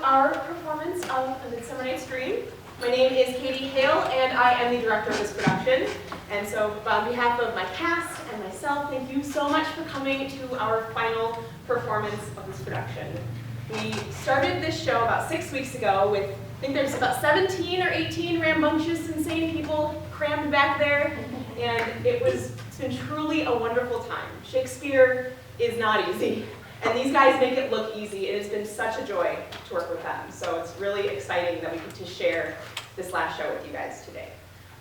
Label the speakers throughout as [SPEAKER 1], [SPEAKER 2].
[SPEAKER 1] our performance of A Midsummer Night's Dream. My name is Kati Hoehl, and I am the director of this production. And so on behalf of my cast and myself, thank you so much for coming to our final performance of this production. We started this show about 6 weeks ago with, I think there's about 17 or 18 rambunctious, insane people crammed back there, and it's been truly a wonderful time. Shakespeare is not easy, and these guys make it look easy. It has been such a joy to work with them, so it's really exciting that we get to share this last show with you guys today.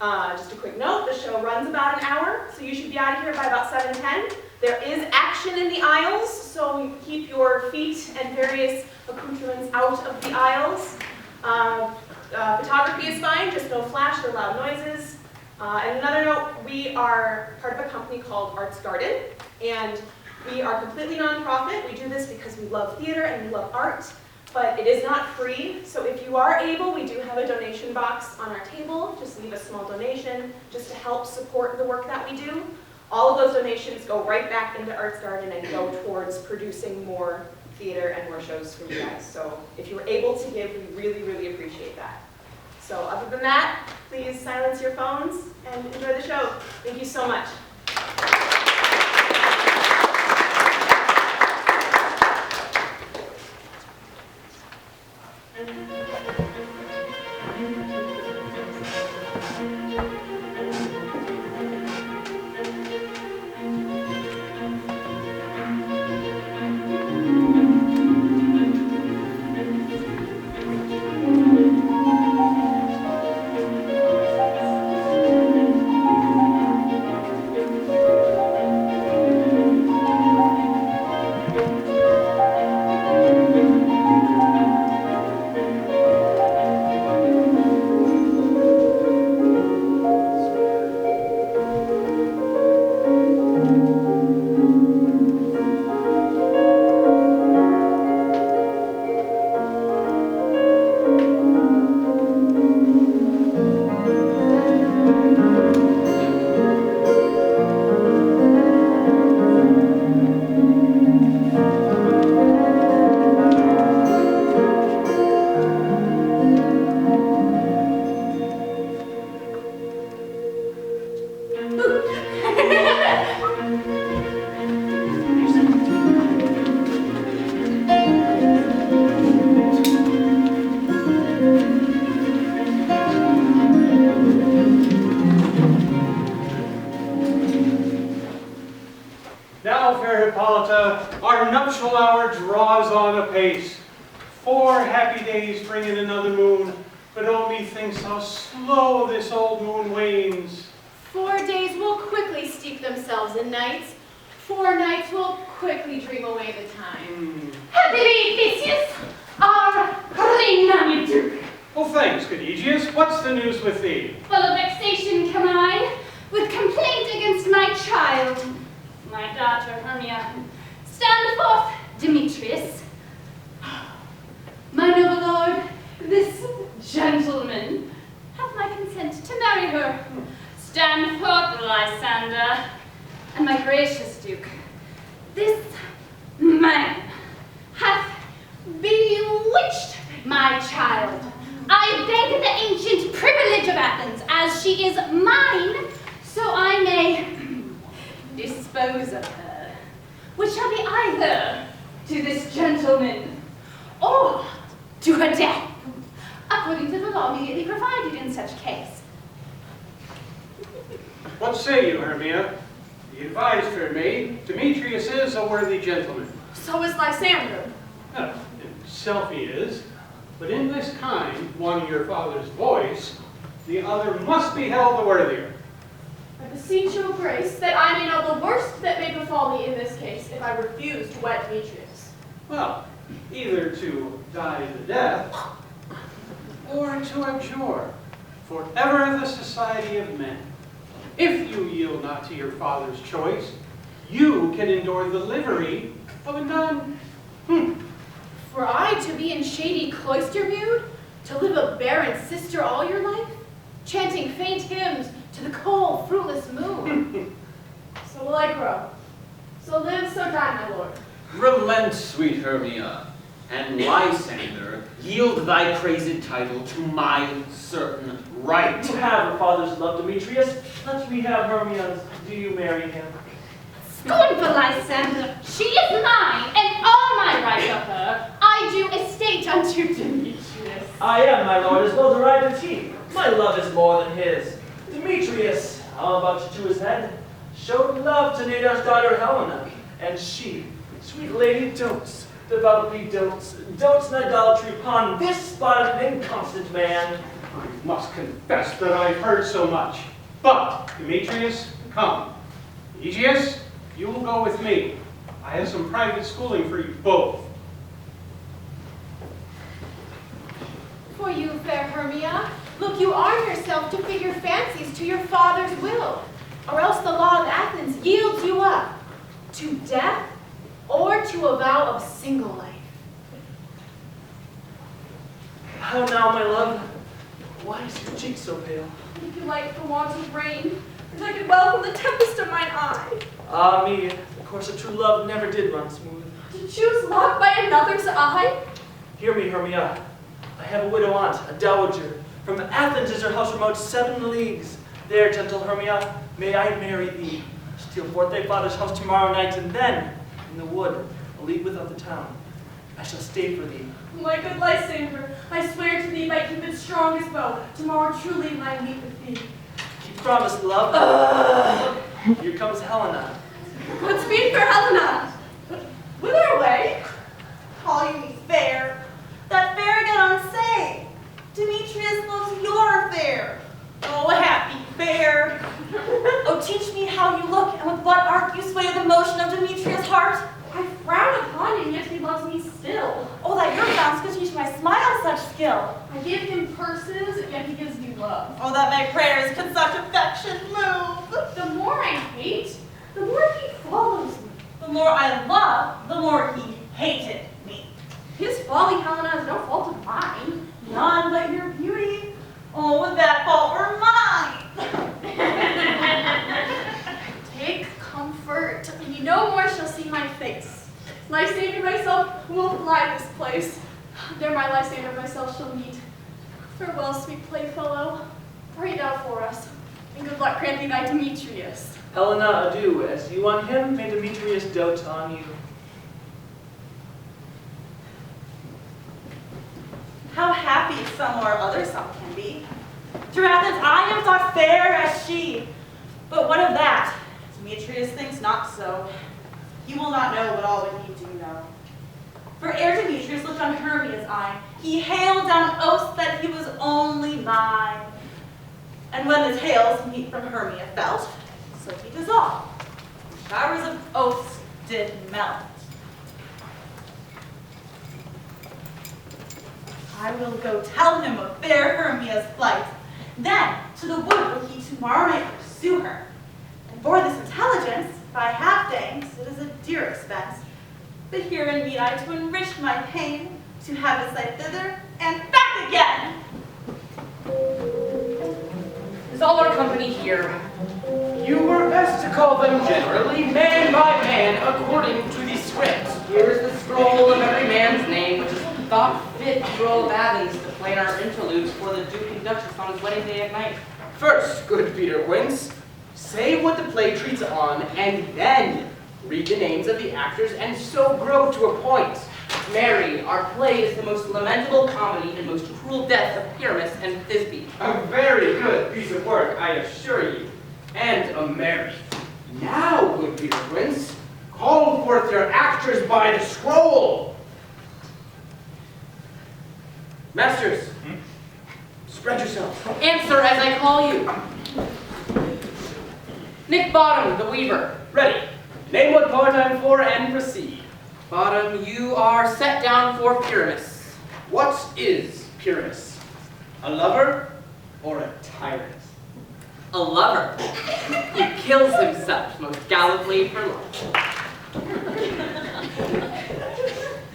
[SPEAKER 1] Just a quick note, the show runs about an hour, so you should be out of here by about 7:10. There is action in the aisles, so keep your feet and various accoutrements out of the aisles. Photography is fine, just no flash or loud noises. And another note, we are part of a company called Arts Garden, and we are completely nonprofit. We do this because we love theater and we love art, but it is not free. So if you are able, we do have a donation box on our table. Just leave a small donation just to help support the work that we do. All of those donations go right back into Arts Garden and go towards producing more theater and more shows for you guys. So if you're able to give, we really, really appreciate that. So other than that, please silence your phones and enjoy the show. Thank you so much.
[SPEAKER 2] Our nuptial hour draws on apace. 4 happy days bring in another moon, but oh, methinks how slow this old moon wanes.
[SPEAKER 3] 4 days will quickly steep themselves in nights. 4 nights will quickly dream away the time.
[SPEAKER 4] Happily, Theseus, our renowned Duke.
[SPEAKER 2] Well, thanks, good Aegeus. What's the news with thee?
[SPEAKER 4] Full of vexation come I, with complaint against my child, my daughter Hermia. Stand forth, Demetrius. My noble lord, this gentleman hath my consent to marry her. Stand forth, Lysander. And my gracious Duke, this man hath bewitched my child. I beg the ancient privilege of Athens, as she is mine, so I may dispose of her, which shall be either to this gentleman or to her death, according to the law immediately provided in such case.
[SPEAKER 2] What say you, Hermia? Be advised, fair maid, Demetrius is a worthy gentleman.
[SPEAKER 1] So is Lysander.
[SPEAKER 2] Himself he is, but in this kind, one your father's voice, the other must be held the worthier.
[SPEAKER 1] I beseech your grace that I may know the worst that may befall me in this case if I refuse to wed Demetrius.
[SPEAKER 2] Well, either to die the death, or to abjure forever the society of men. If you yield not to your father's choice, you can endure the livery of a nun.
[SPEAKER 1] For I to be in shady cloister viewed, to live a barren sister all your life, chanting faint hymns to the cold, fruitless moon. So will I grow. So live, so die, my lord.
[SPEAKER 5] Relent, sweet Hermia. and Lysander, yield thy praised title to my certain right.
[SPEAKER 6] You have her father's love, Demetrius. Let me have Hermia's. Do you marry him?
[SPEAKER 4] Scornful Lysander, she is mine, and all my right of her I do estate unto Demetrius.
[SPEAKER 6] I am, my lord, as well derived as he. My love is more than his. Demetrius, I'm about to his head, showed love to Nadar's daughter Helena, and she, sweet lady, dotes, devoutly dotes in idolatry upon this spotted and inconstant man.
[SPEAKER 2] I must confess that I've heard so much. But, Demetrius, come. Aegeus, you will go with me. I have some private schooling for you both.
[SPEAKER 3] For you, fair Hermia, look, you arm yourself to fit your fancies to your father's will, or else the law of Athens yields you up to death or to a vow of single life.
[SPEAKER 6] How now, my love? Why is your cheek so pale?
[SPEAKER 7] If you like for want of rain, and I could welcome the tempest of mine eye.
[SPEAKER 6] Ah me, the course of true love never did run smooth.
[SPEAKER 7] To choose love by another's eye?
[SPEAKER 6] Hear me, Hermia. I have a widow aunt, a dowager. From Athens is her house remote 7 leagues. There, gentle Hermia, may I marry thee. Steal forth thy father's house tomorrow night, and then, in the wood, a league without the town, I shall stay for thee.
[SPEAKER 7] My good Lysander, I swear to thee by Cupid's strongest bow, tomorrow truly I meet with thee.
[SPEAKER 6] Keep promise, love. Here comes Helena.
[SPEAKER 7] Good speed, fair Helena. Whither away? Call you me fair? That fair get on say. Demetrius loves your fair. Oh, happy fair. Oh, teach me how you look, and with what art you sway the motion of Demetrius' heart. I frown upon him, yet he loves me still. Oh, that your frowns could teach my smile such skill. I give him purses, yet he gives me love. Oh, that my prayers could such affection move.
[SPEAKER 4] The more I hate, the more he follows me.
[SPEAKER 7] The more I love, the more he hated me. His folly, Helena, is no fault of mine. None but your beauty. Oh, would that fault were mine. Take comfort. Ye no more shall see my face. Lysander myself will fly this place. There my Lysander myself shall meet. Farewell, sweet playfellow. Pray thou for us. And good luck grant thee thy Demetrius.
[SPEAKER 6] Helena, adieu. As you on him, may Demetrius dote on you.
[SPEAKER 7] How happy some or other some can be. Through Athens I am thought fair as she. But what of that? Demetrius thinks not so. He will not know what all that ye do know. For ere Demetrius looked on Hermia's eye, he hailed down oaths that he was only mine. And when the tales meet from Hermia felt, so he dissolved. Showers of oaths did melt. I will go tell him of fair Hermia's flight. Then to the wood will he tomorrow night pursue her. And for this intelligence, by half thanks, it is a dear expense. But herein meet I to enrich my pain, to have a sight thither and back again.
[SPEAKER 8] Is all our company here?
[SPEAKER 5] You were best to call them generally, man by man, according to the script.
[SPEAKER 8] Here is the scroll of every man's name, which is thought fit the Earl of Athens to play in our interludes for the Duke and Duchess on his wedding day at night.
[SPEAKER 5] First, good Peter Quince, say what the play treats on, and then read the names of the actors, and so grow to a point.
[SPEAKER 8] Mary, our play is the most lamentable comedy and most cruel death of Pyramus and Thisbe.
[SPEAKER 5] A very good piece of work, I assure you, and a merry. Now, good Peter Quince, call forth your actors by the scroll. Masters, spread yourself.
[SPEAKER 8] Answer as I call you. Nick Bottom, the weaver.
[SPEAKER 5] Ready. Name what part I'm for and proceed.
[SPEAKER 8] Bottom, you are set down for Pyramus.
[SPEAKER 5] What is Pyramus? A lover or a tyrant?
[SPEAKER 8] A lover who kills himself most gallantly for love.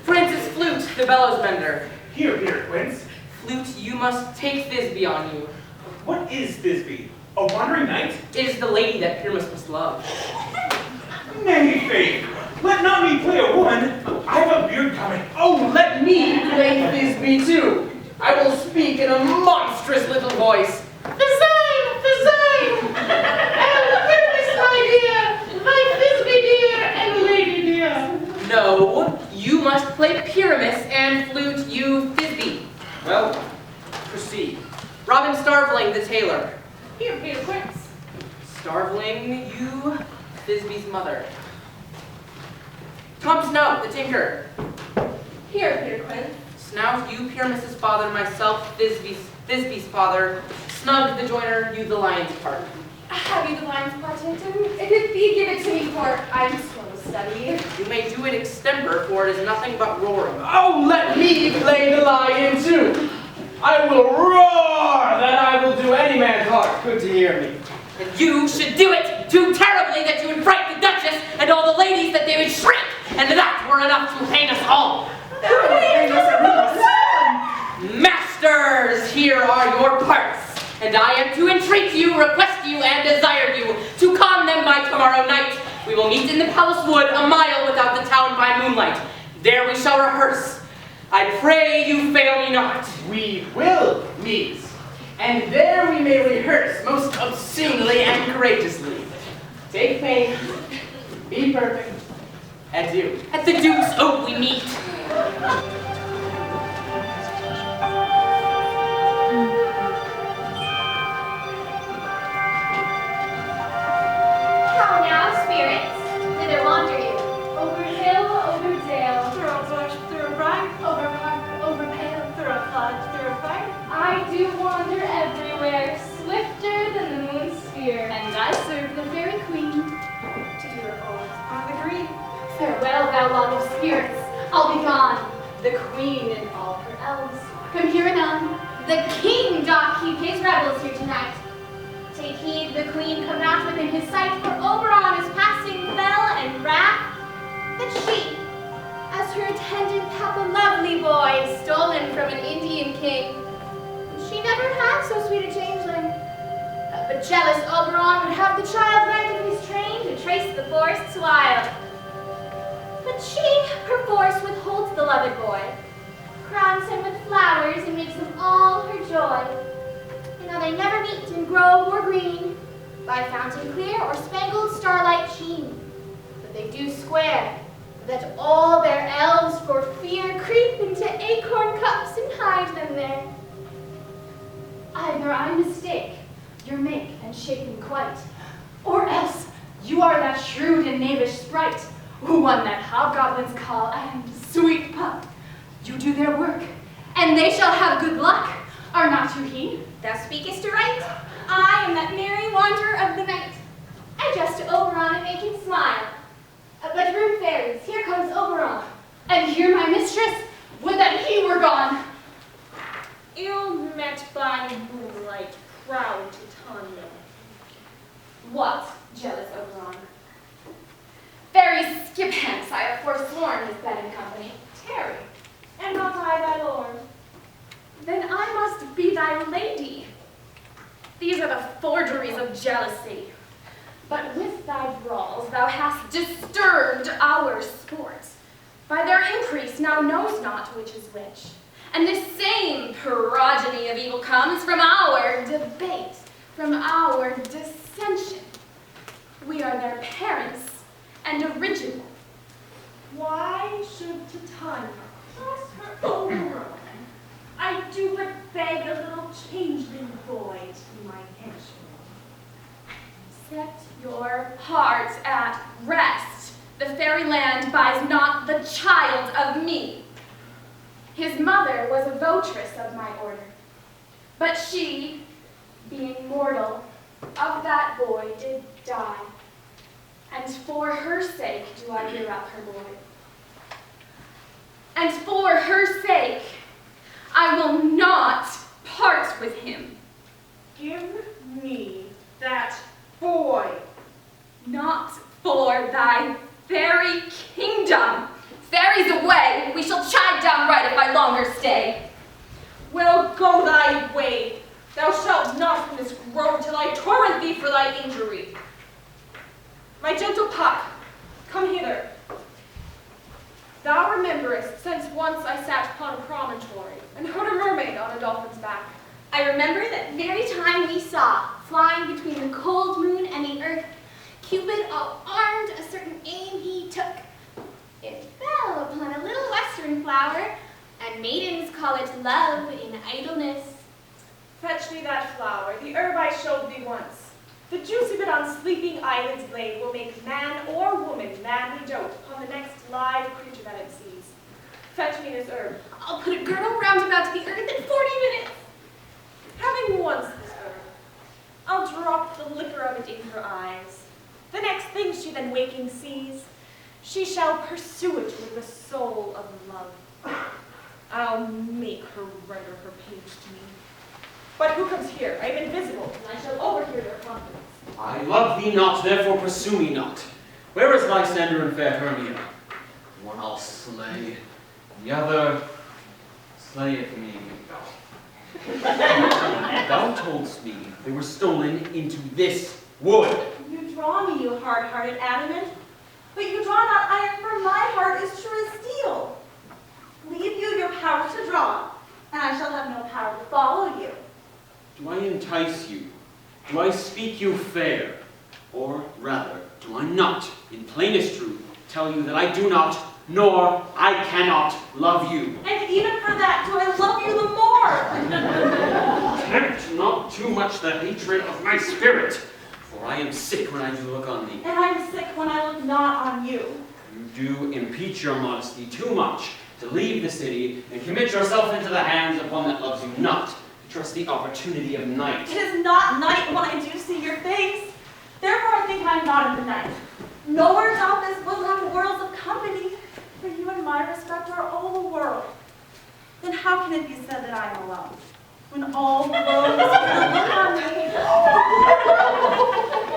[SPEAKER 8] Francis Flute, the bellows mender.
[SPEAKER 5] Here, Peter Quince.
[SPEAKER 8] Flute, you must take Thisbe on you.
[SPEAKER 5] What is Thisbe? A wandering knight?
[SPEAKER 8] It is the lady that Pyramus must love.
[SPEAKER 5] Nay, faith, let not me play a woman. I've a beard coming. Oh, let
[SPEAKER 8] let me play Thisbe too. I will speak in a monstrous little voice.
[SPEAKER 3] Design! And witness, my dear, my Thisbe dear and lady dear.
[SPEAKER 8] No, you must play Pyramus and flute, you Thisbe. Well, proceed. Robin Starveling, the tailor.
[SPEAKER 3] Here, Peter Quince.
[SPEAKER 8] Starveling, you Thisbe's mother. Tom Snout, the tinker.
[SPEAKER 3] Here, Peter Quince.
[SPEAKER 8] Snout, you Pyramus's father, myself Thisbe's father. Snug, the joiner, you the lion's part.
[SPEAKER 3] Have you the lion's part, Tintin? If thee give it to me, for I'm slow to study.
[SPEAKER 8] You may do it extempore, for it is nothing but roaring.
[SPEAKER 6] Oh, let me play the lion too. I will roar that I will do any man's heart good to hear me.
[SPEAKER 8] And you should do it too terribly that you would fright the Duchess and all the ladies that they would shriek, and that were enough to hang us all. Masters, here are your parts, and I am to entreat you, request you, and desire you to con them by tomorrow night. We will meet in the palace wood a mile without the town by moonlight. There we shall rehearse. I pray you fail me not.
[SPEAKER 6] We will meet, and there we may rehearse most obscenely and courageously. Take faith, be perfect, adieu.
[SPEAKER 8] At the Duke's Oak we meet.
[SPEAKER 3] How now, spirits? Whither wander you?
[SPEAKER 4] Over hill, over dale,
[SPEAKER 3] Through a bush, through a brine,
[SPEAKER 4] over park, over pale.
[SPEAKER 3] through a flood, through a fight.
[SPEAKER 4] I do wander everywhere, swifter than the moon's sphere, and I serve the fairy queen.
[SPEAKER 3] To do her oaths on the green.
[SPEAKER 4] Farewell, thou lot of spirits, I'll be gone. The queen and all her elves, come here anon.
[SPEAKER 3] The king doth keep his rebels here tonight. Take heed the queen come not within his sight, for Oberon is passing fell and wrath. That she, as her attendant, hath a lovely boy stolen from an Indian king. She never had so sweet a changeling. But jealous Oberon would have the child right of his train to trace the forests wild. But she, perforce, withholds the loved boy, crowns him with flowers, and makes him all her joy. And now they never meet in grove or green, by fountain clear or spangled starlight sheen. But they do swear that all their elves for fear creep into acorn cups and hide them there.
[SPEAKER 4] Either I mistake your make and shapen quite, or else you are that shrewd and knavish sprite, who won that hobgoblin's call and sweet pup. You do their work, and they shall have good luck. Are not you he?
[SPEAKER 3] Thou speakest aright. I am that merry wanderer of the night. I jest to Oberon and make him smile. But room fairies, here comes Oberon.
[SPEAKER 4] And here my mistress, would that he were gone.
[SPEAKER 7] Ill met by moonlight, proud Titania.
[SPEAKER 4] What, jealous Oberon? Very skip hence, I have forsworn his bed and company.
[SPEAKER 3] Tarry, am not I thy lord?
[SPEAKER 4] Then I must be thy lady. These are the forgeries of jealousy. But with thy brawls thou hast disturbed our sport. By their increase now knows not which is which. And this same progeny of evil comes from our debate, from our dissension. We are their parents and original.
[SPEAKER 7] Why should Titania cross her Oberon? I do but beg a little changeling boy to my henchman.
[SPEAKER 4] Set your heart at rest. The fairy land buys not the child of me. His mother was a votress of my order, but she, being mortal, of that boy did die. And for her sake do I rear up her boy. And for her sake, I will not part with him.
[SPEAKER 7] Give me that boy.
[SPEAKER 4] Not for thy fairy kingdom. Fairies away, we shall chide downright if I longer stay.
[SPEAKER 7] Well, go thy way. Thou shalt not from this grove till I torment thee for thy injury. My gentle pup, come hither. Thou rememberest, since once I sat
[SPEAKER 3] dolphin's back. I remember that very time we saw, flying between the cold moon and the earth, Cupid, all armed, a certain aim he took. It fell upon a little western flower, and maidens call it love in idleness.
[SPEAKER 7] Fetch me that flower, the herb I showed thee once. The juice of it on sleeping eyelids laid will make man or woman madly dote upon the next live creature that it sees. Fetch me this herb.
[SPEAKER 3] I'll put a girdle round about the earth in 40 minutes.
[SPEAKER 7] Having once this herb, I'll drop the liquor of it in her eyes. The next thing she then waking sees, she shall pursue it with the soul of love. I'll make her render her page to me. But who comes here? I am invisible, and I shall overhear their conference.
[SPEAKER 5] I love thee not, therefore pursue me not. Where is Lysander and fair Hermia? One I'll slay, the other slayeth me. Thou toldst me they were stolen into this wood.
[SPEAKER 7] You draw me, you hard-hearted adamant, but you draw not iron, for my heart is true as steel. Leave you your power to draw, and I shall have no power to follow you.
[SPEAKER 5] Do I entice you? Do I speak you fair? Or rather, do I not, in plainest truth, tell you that I do not, nor I cannot love you?
[SPEAKER 7] And even for that, do I love you the more?
[SPEAKER 5] Tempt not too much the hatred of my spirit, for I am sick when I do look on thee.
[SPEAKER 7] And I am sick when I look not on you.
[SPEAKER 5] You do impeach your modesty too much to leave the city and commit yourself into the hands of one that loves you not, to trust the opportunity of night.
[SPEAKER 7] It is not night when I do see your face. Therefore I think I am not in the night. Nowhere doth this wood have worlds of company, for you and my respect are all the world. Then how can it be said that I am alone, when all the world is here to look on me?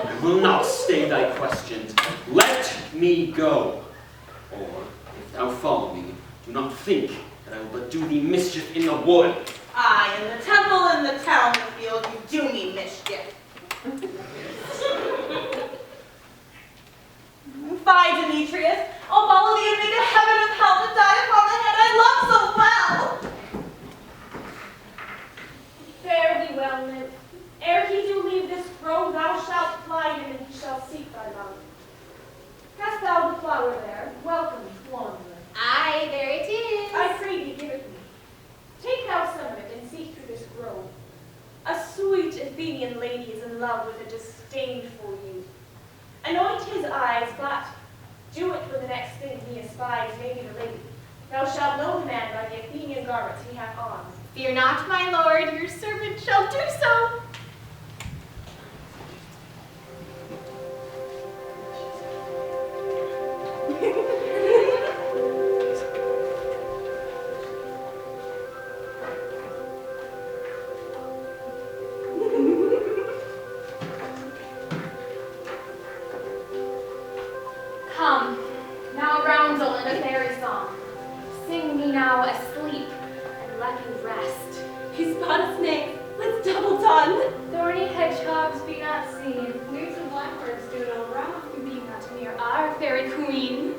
[SPEAKER 5] I will not stay thy questions. Let me go. Or, if thou follow me, do not think that I will but do thee mischief in the wood.
[SPEAKER 7] Aye, in the temple, in the town, the field, you do me mischief. Fie, Demetrius, I'll follow thee and make a heaven of hell to die upon the head I love so well. Fare thee well, nymph. Ere he do leave this grove, thou shalt fly him, and he shall seek thy love. Hast thou the flower there? Welcome, wanderer.
[SPEAKER 3] Aye, there it is.
[SPEAKER 7] I pray thee, give it me. Take thou some of it, and seek through this grove. A sweet Athenian lady is in love with a disdainful youth. Anoint his eyes, but do it for the next thing he espies, maybe the lady. Thou shalt know the man by the Athenian garments he hath on.
[SPEAKER 3] Fear not, my lord, your servant shall do so. Come, now roundel in a fairy song. Sing me now asleep, and let me rest.
[SPEAKER 7] He's but a snake with double tongue.
[SPEAKER 3] Thorny hedgehogs be not seen, newts and blackbirds doodle round, be not near our fairy queen.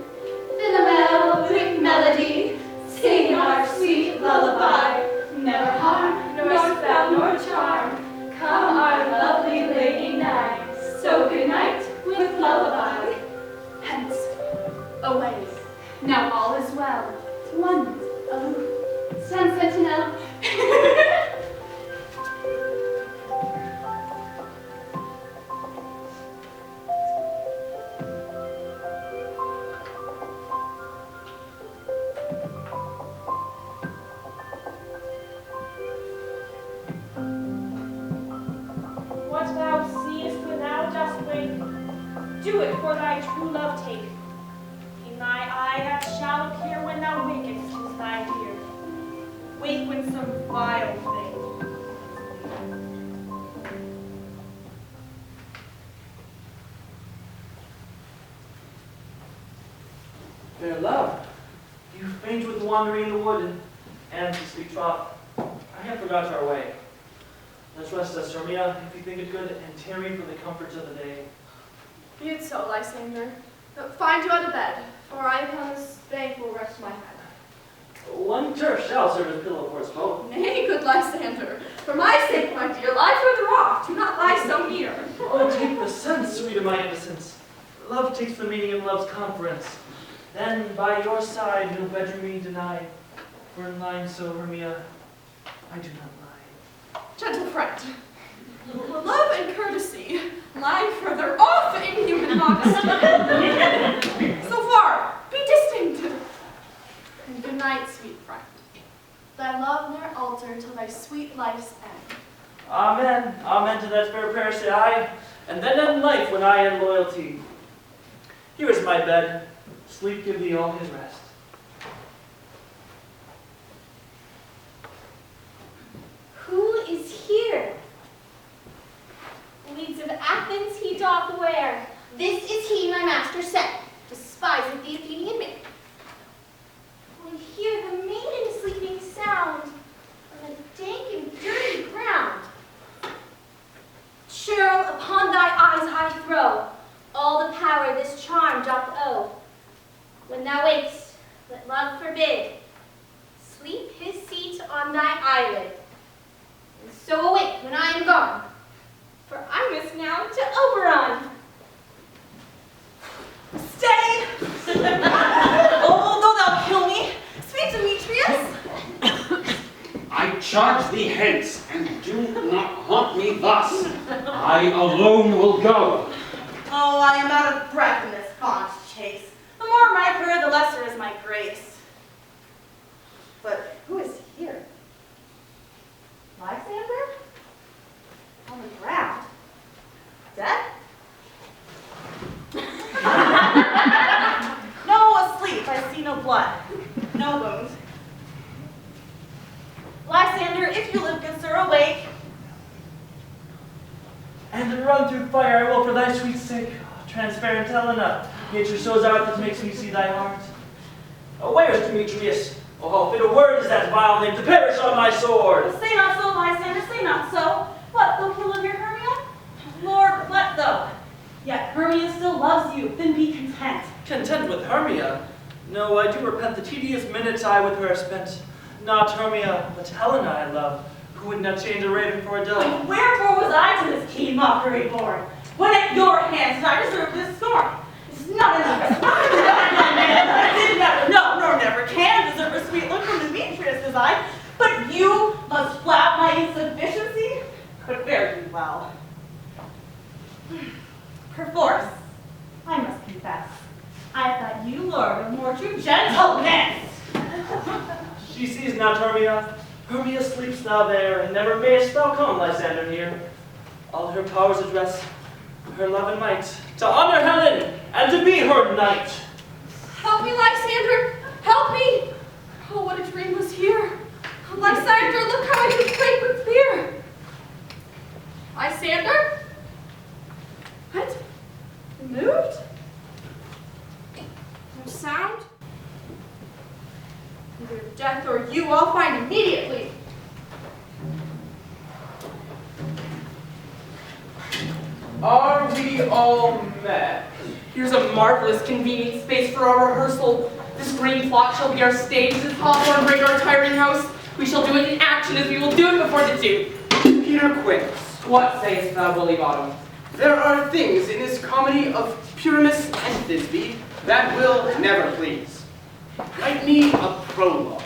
[SPEAKER 3] Philomel, with melody, sing our sweet lullaby. Never harm, nor spell, nor charm, come our lovely lady nigh. So good night with lullaby. Hence, away. Now all is well. One, oh, stand sentinel.
[SPEAKER 7] What thou seest when thou dost wake, do it for thy true love take. In thy eye that shall appear when thou wakest is thy dear. Wake when some vile thing.
[SPEAKER 6] Fair love, you faint with wandering in the wood, and to speak troth, I have forgot our way. Let's rest us, Hermia, if you think it good, and tarry for the comforts of the day.
[SPEAKER 3] Be it so, Lysander. Find you out of bed, for I upon this bank will rest my head.
[SPEAKER 6] One turf shall serve as pillow for us both.
[SPEAKER 3] Nay, good Lysander.
[SPEAKER 6] dictates the meeting of love's conference. Then by your side no bedroom me deny. For in lying so, Hermia, I do not lie.
[SPEAKER 3] Gentle friend, love and courtesy lie further off in human modesty. So far, be distinct. And good night, sweet friend. Thy love ne'er alter till thy sweet life's end.
[SPEAKER 6] Amen, amen to that fair prayer say I, and then end life when I end loyalty. Here is my bed, sleep give thee all his rest.
[SPEAKER 3] Who is here? Weeds of Athens he doth wear. This is he my master sent, despiseth the Athenian maid. We hear the maiden sleeping sound on the dank and dirty ground. Churl, upon thy eyes I throw all the power this charm doth owe. When thou wakest, let love forbid, sleep his seat on thy eyelid. And so awake when I am gone, for I must now to Oberon.
[SPEAKER 7] Stay! Oh, though thou kill me, sweet Demetrius.
[SPEAKER 5] I charge thee hence, and do not haunt me thus. I alone will go.
[SPEAKER 7] Oh, I am out of breath in this fond chase. The more my prayer, the lesser is my grace. But who is here? Lysander? On the ground? Dead? No, asleep. I see no blood. No wound. Lysander, if you live, good sir, awake.
[SPEAKER 6] And to run through fire I will for thy sweet sake. Transparent Helena, nature shows out that makes me see thy heart. Oh, where is Demetrius? Oh, how fit a word is that vile name to perish on my sword.
[SPEAKER 7] Say not so, Lysander, say not so. What, though he love your Hermia? Lord, what though? Yet Hermia still loves you, then be content.
[SPEAKER 6] Content with Hermia? No, I do repent the tedious minutes I with her spent. Not Hermia, but Helena I love, who would not change a raven for a dove.
[SPEAKER 7] And wherefore was I to this keen mockery born? When at your hands did I deserve this scorn? It's not enough. I did never, no, nor never can deserve a sweet look from Demetrius as I, but you must flout my insufficiency? But fare you well. Perforce, I must confess, I thought you, Lord, of more true gentleness.
[SPEAKER 6] She sees not Hermia. Hermia sleeps thou there, and never mayest thou come, Lysander, near. All her powers address, her love and might, to honor Helen, and to be her knight.
[SPEAKER 3] Help me, Lysander! Help me! Oh, what a dream was here! Lysander, look how I can quake with fear! Lysander? What? Moved? No sound? Either death or you I'll find immediately.
[SPEAKER 8] Are we all met? Here's a marvelous convenient space for our rehearsal. This green plot shall be our stage, this hawthorn break our tiring house. We shall do it in action as we will do it before the Duke.
[SPEAKER 9] Peter Quince,
[SPEAKER 8] What sayest thou, Bully Bottom?
[SPEAKER 9] there are things in this comedy of Pyramus and Thisbe that will never please. Write me a prologue,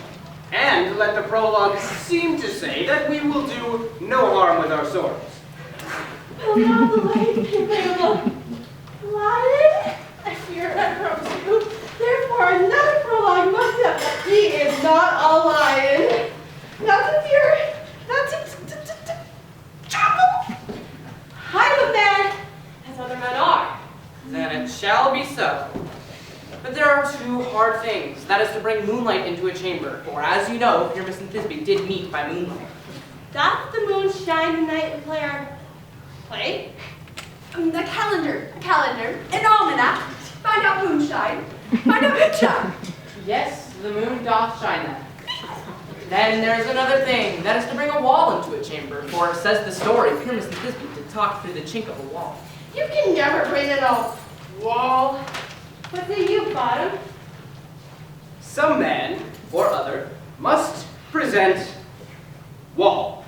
[SPEAKER 9] and let the prologue seem to say that we will do no harm with our swords.
[SPEAKER 3] Will not the lady be available? Lion? I fear I promise you. Therefore, another prologue must have. He is not a lion. Not to fear. Not to chuckle. I'm a man, as other men are.
[SPEAKER 8] Then it shall be so. But there are two hard things. That is to bring moonlight into a chamber. For as you know, Pyramus and Thisbe did meet by moonlight.
[SPEAKER 3] Doth the moon shine the night we play our play? The calendar. A calendar. An almanac. Find out moonshine. Find out moonshine.
[SPEAKER 8] Yes, the moon doth shine then. Then there's another thing. That is to bring a wall into a chamber. For says the story, Pyramus and Thisbe did talk through the chink of a wall.
[SPEAKER 3] You can never bring it all. Wall. What say you, Bottom?
[SPEAKER 9] Some man or other must present wall.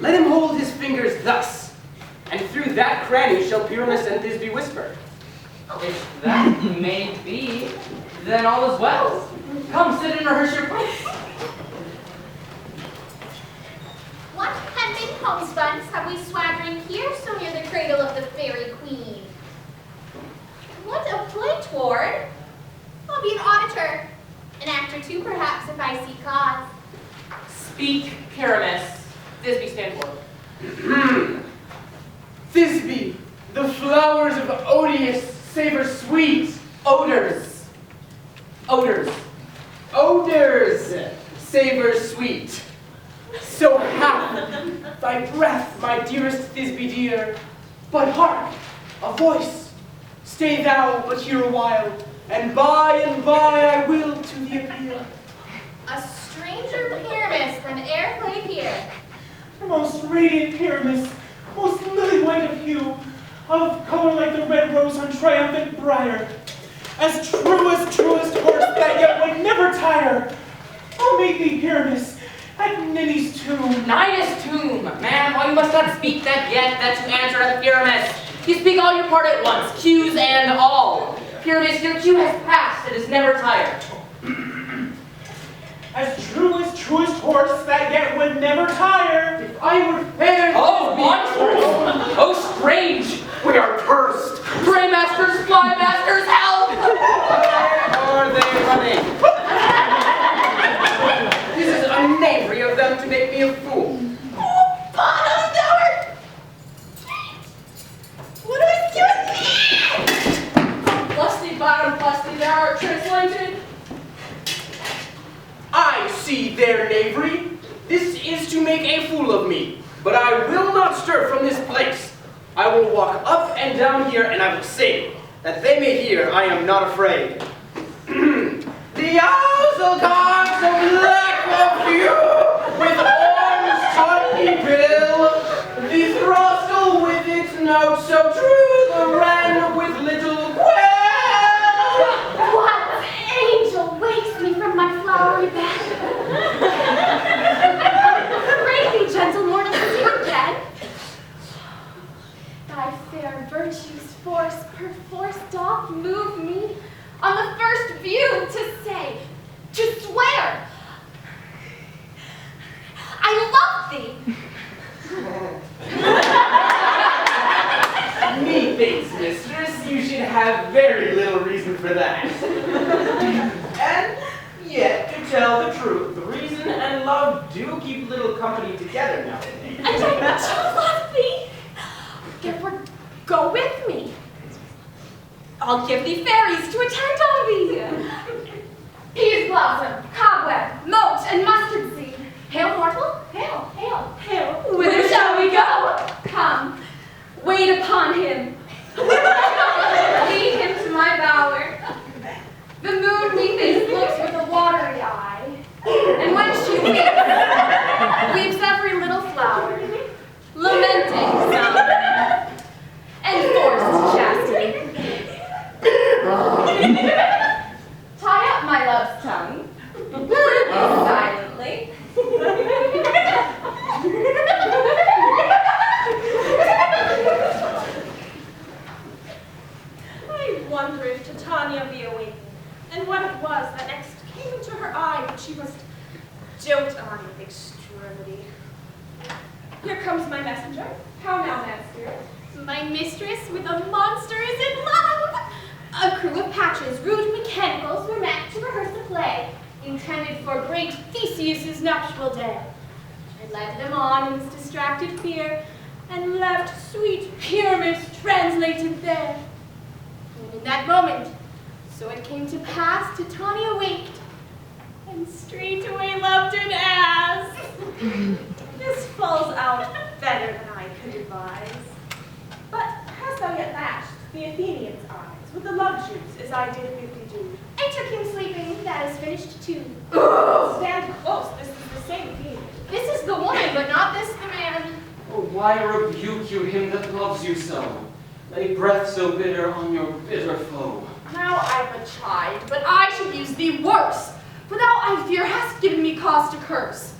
[SPEAKER 9] Let him hold his fingers thus, and through that cranny shall Pyramus and Thisbe whisper.
[SPEAKER 8] If that may be, then all is well. Come, sit and rehearse your place.
[SPEAKER 10] What hemmed homespuns have we swaggering here so near the cradle of the fairy queen? What a play toward? I'll be an auditor. An actor too, perhaps, if I see cause.
[SPEAKER 8] Speak, Pyramus. Thisbe stand for.
[SPEAKER 9] Thisbe, the flowers of odious savor sweet.
[SPEAKER 8] Odors. Odors.
[SPEAKER 9] Odors savor sweet. So hath thy breath, my dearest Thisbe dear. But hark, a voice. Stay thou but here a while, and by I will to thee appear.
[SPEAKER 10] A stranger Pyramus than e'er played here.
[SPEAKER 11] Most radiant Pyramus, most lily white of hue, of color like the red rose on triumphant briar, as truest horse that yet would never tire. I'll meet thee, Pyramus, at Ninny's tomb.
[SPEAKER 8] Ninus' tomb. Man, why you must not speak that yet, that to answer at Pyramus. You speak all your part at once, cues and all. Pyramus, your cue has passed, it is never tired.
[SPEAKER 11] As truest horse that yet would never tire. If I were fair.
[SPEAKER 8] Oh, monsters! Oh, strange!
[SPEAKER 9] We are cursed.
[SPEAKER 8] Pray masters, fly masters, help!
[SPEAKER 9] Where are they running? This is a knavery of them to make me a fool.
[SPEAKER 7] Oh, bottom door! What do I do with me?
[SPEAKER 3] Lusty bottom, lusty thou art translated.
[SPEAKER 9] I see their knavery. This is to make a fool of me. But I will not stir from this place. I will walk up and down here, and I will sing, that they may hear I am not afraid. The owls will come so black of hue, with orange tawny bill. The throstle with its note so true, the wren with little quill.
[SPEAKER 10] What angel wakes me from my flowery bed? Pray thee, gentle mortal, is you dead? Thy fair virtue's force perforce doth move me on the first view to say, to swear, I love thee.
[SPEAKER 9] Methinks, mistress, you should have very little reason for that. And yet, to tell the truth, reason and love do keep little company together nowadays.
[SPEAKER 10] And I do love thee. Therefore, go with me. I'll give thee fairies to attend on thee. Peas blossom, cobweb, moat, and mustard seed. Hail, mortal, hail, hail, hail. Whither shall we go? Come, wait upon him. Lead him to my bower. The moon methinks looks with a watery eye, and when she weeps every little flower, lamenting some, enforced chastity. Tie up my love's tongue, silently.
[SPEAKER 7] I wonder if Titania be awakened, and what it was that next came into her eye that she must dote on with extremity. Here comes my messenger. How now, man spirit?
[SPEAKER 10] My mistress with a monster is in love. A crew of patches, rude mechanicals, were met to rehearse a play intended for great Theseus's nuptial day. I led them on in this distracted fear, and left sweet Pyramus translated there. And in that moment, so it came to pass, Titania waked, and straightway loved an ass.
[SPEAKER 7] This falls out better than I could advise. But hast thou yet matched the Athenian's eyes with the love juice as I did with thee do?
[SPEAKER 10] I took him sleeping, that is finished too.
[SPEAKER 7] Stand close, this is the same Athenian.
[SPEAKER 10] This is the woman, but not this the man.
[SPEAKER 5] Oh, why rebuke you him that loves you so? Lay breath so bitter on your bitter foe.
[SPEAKER 3] Now I'm a chide, but I should use thee worse, for thou, I fear, hast given me cause to curse.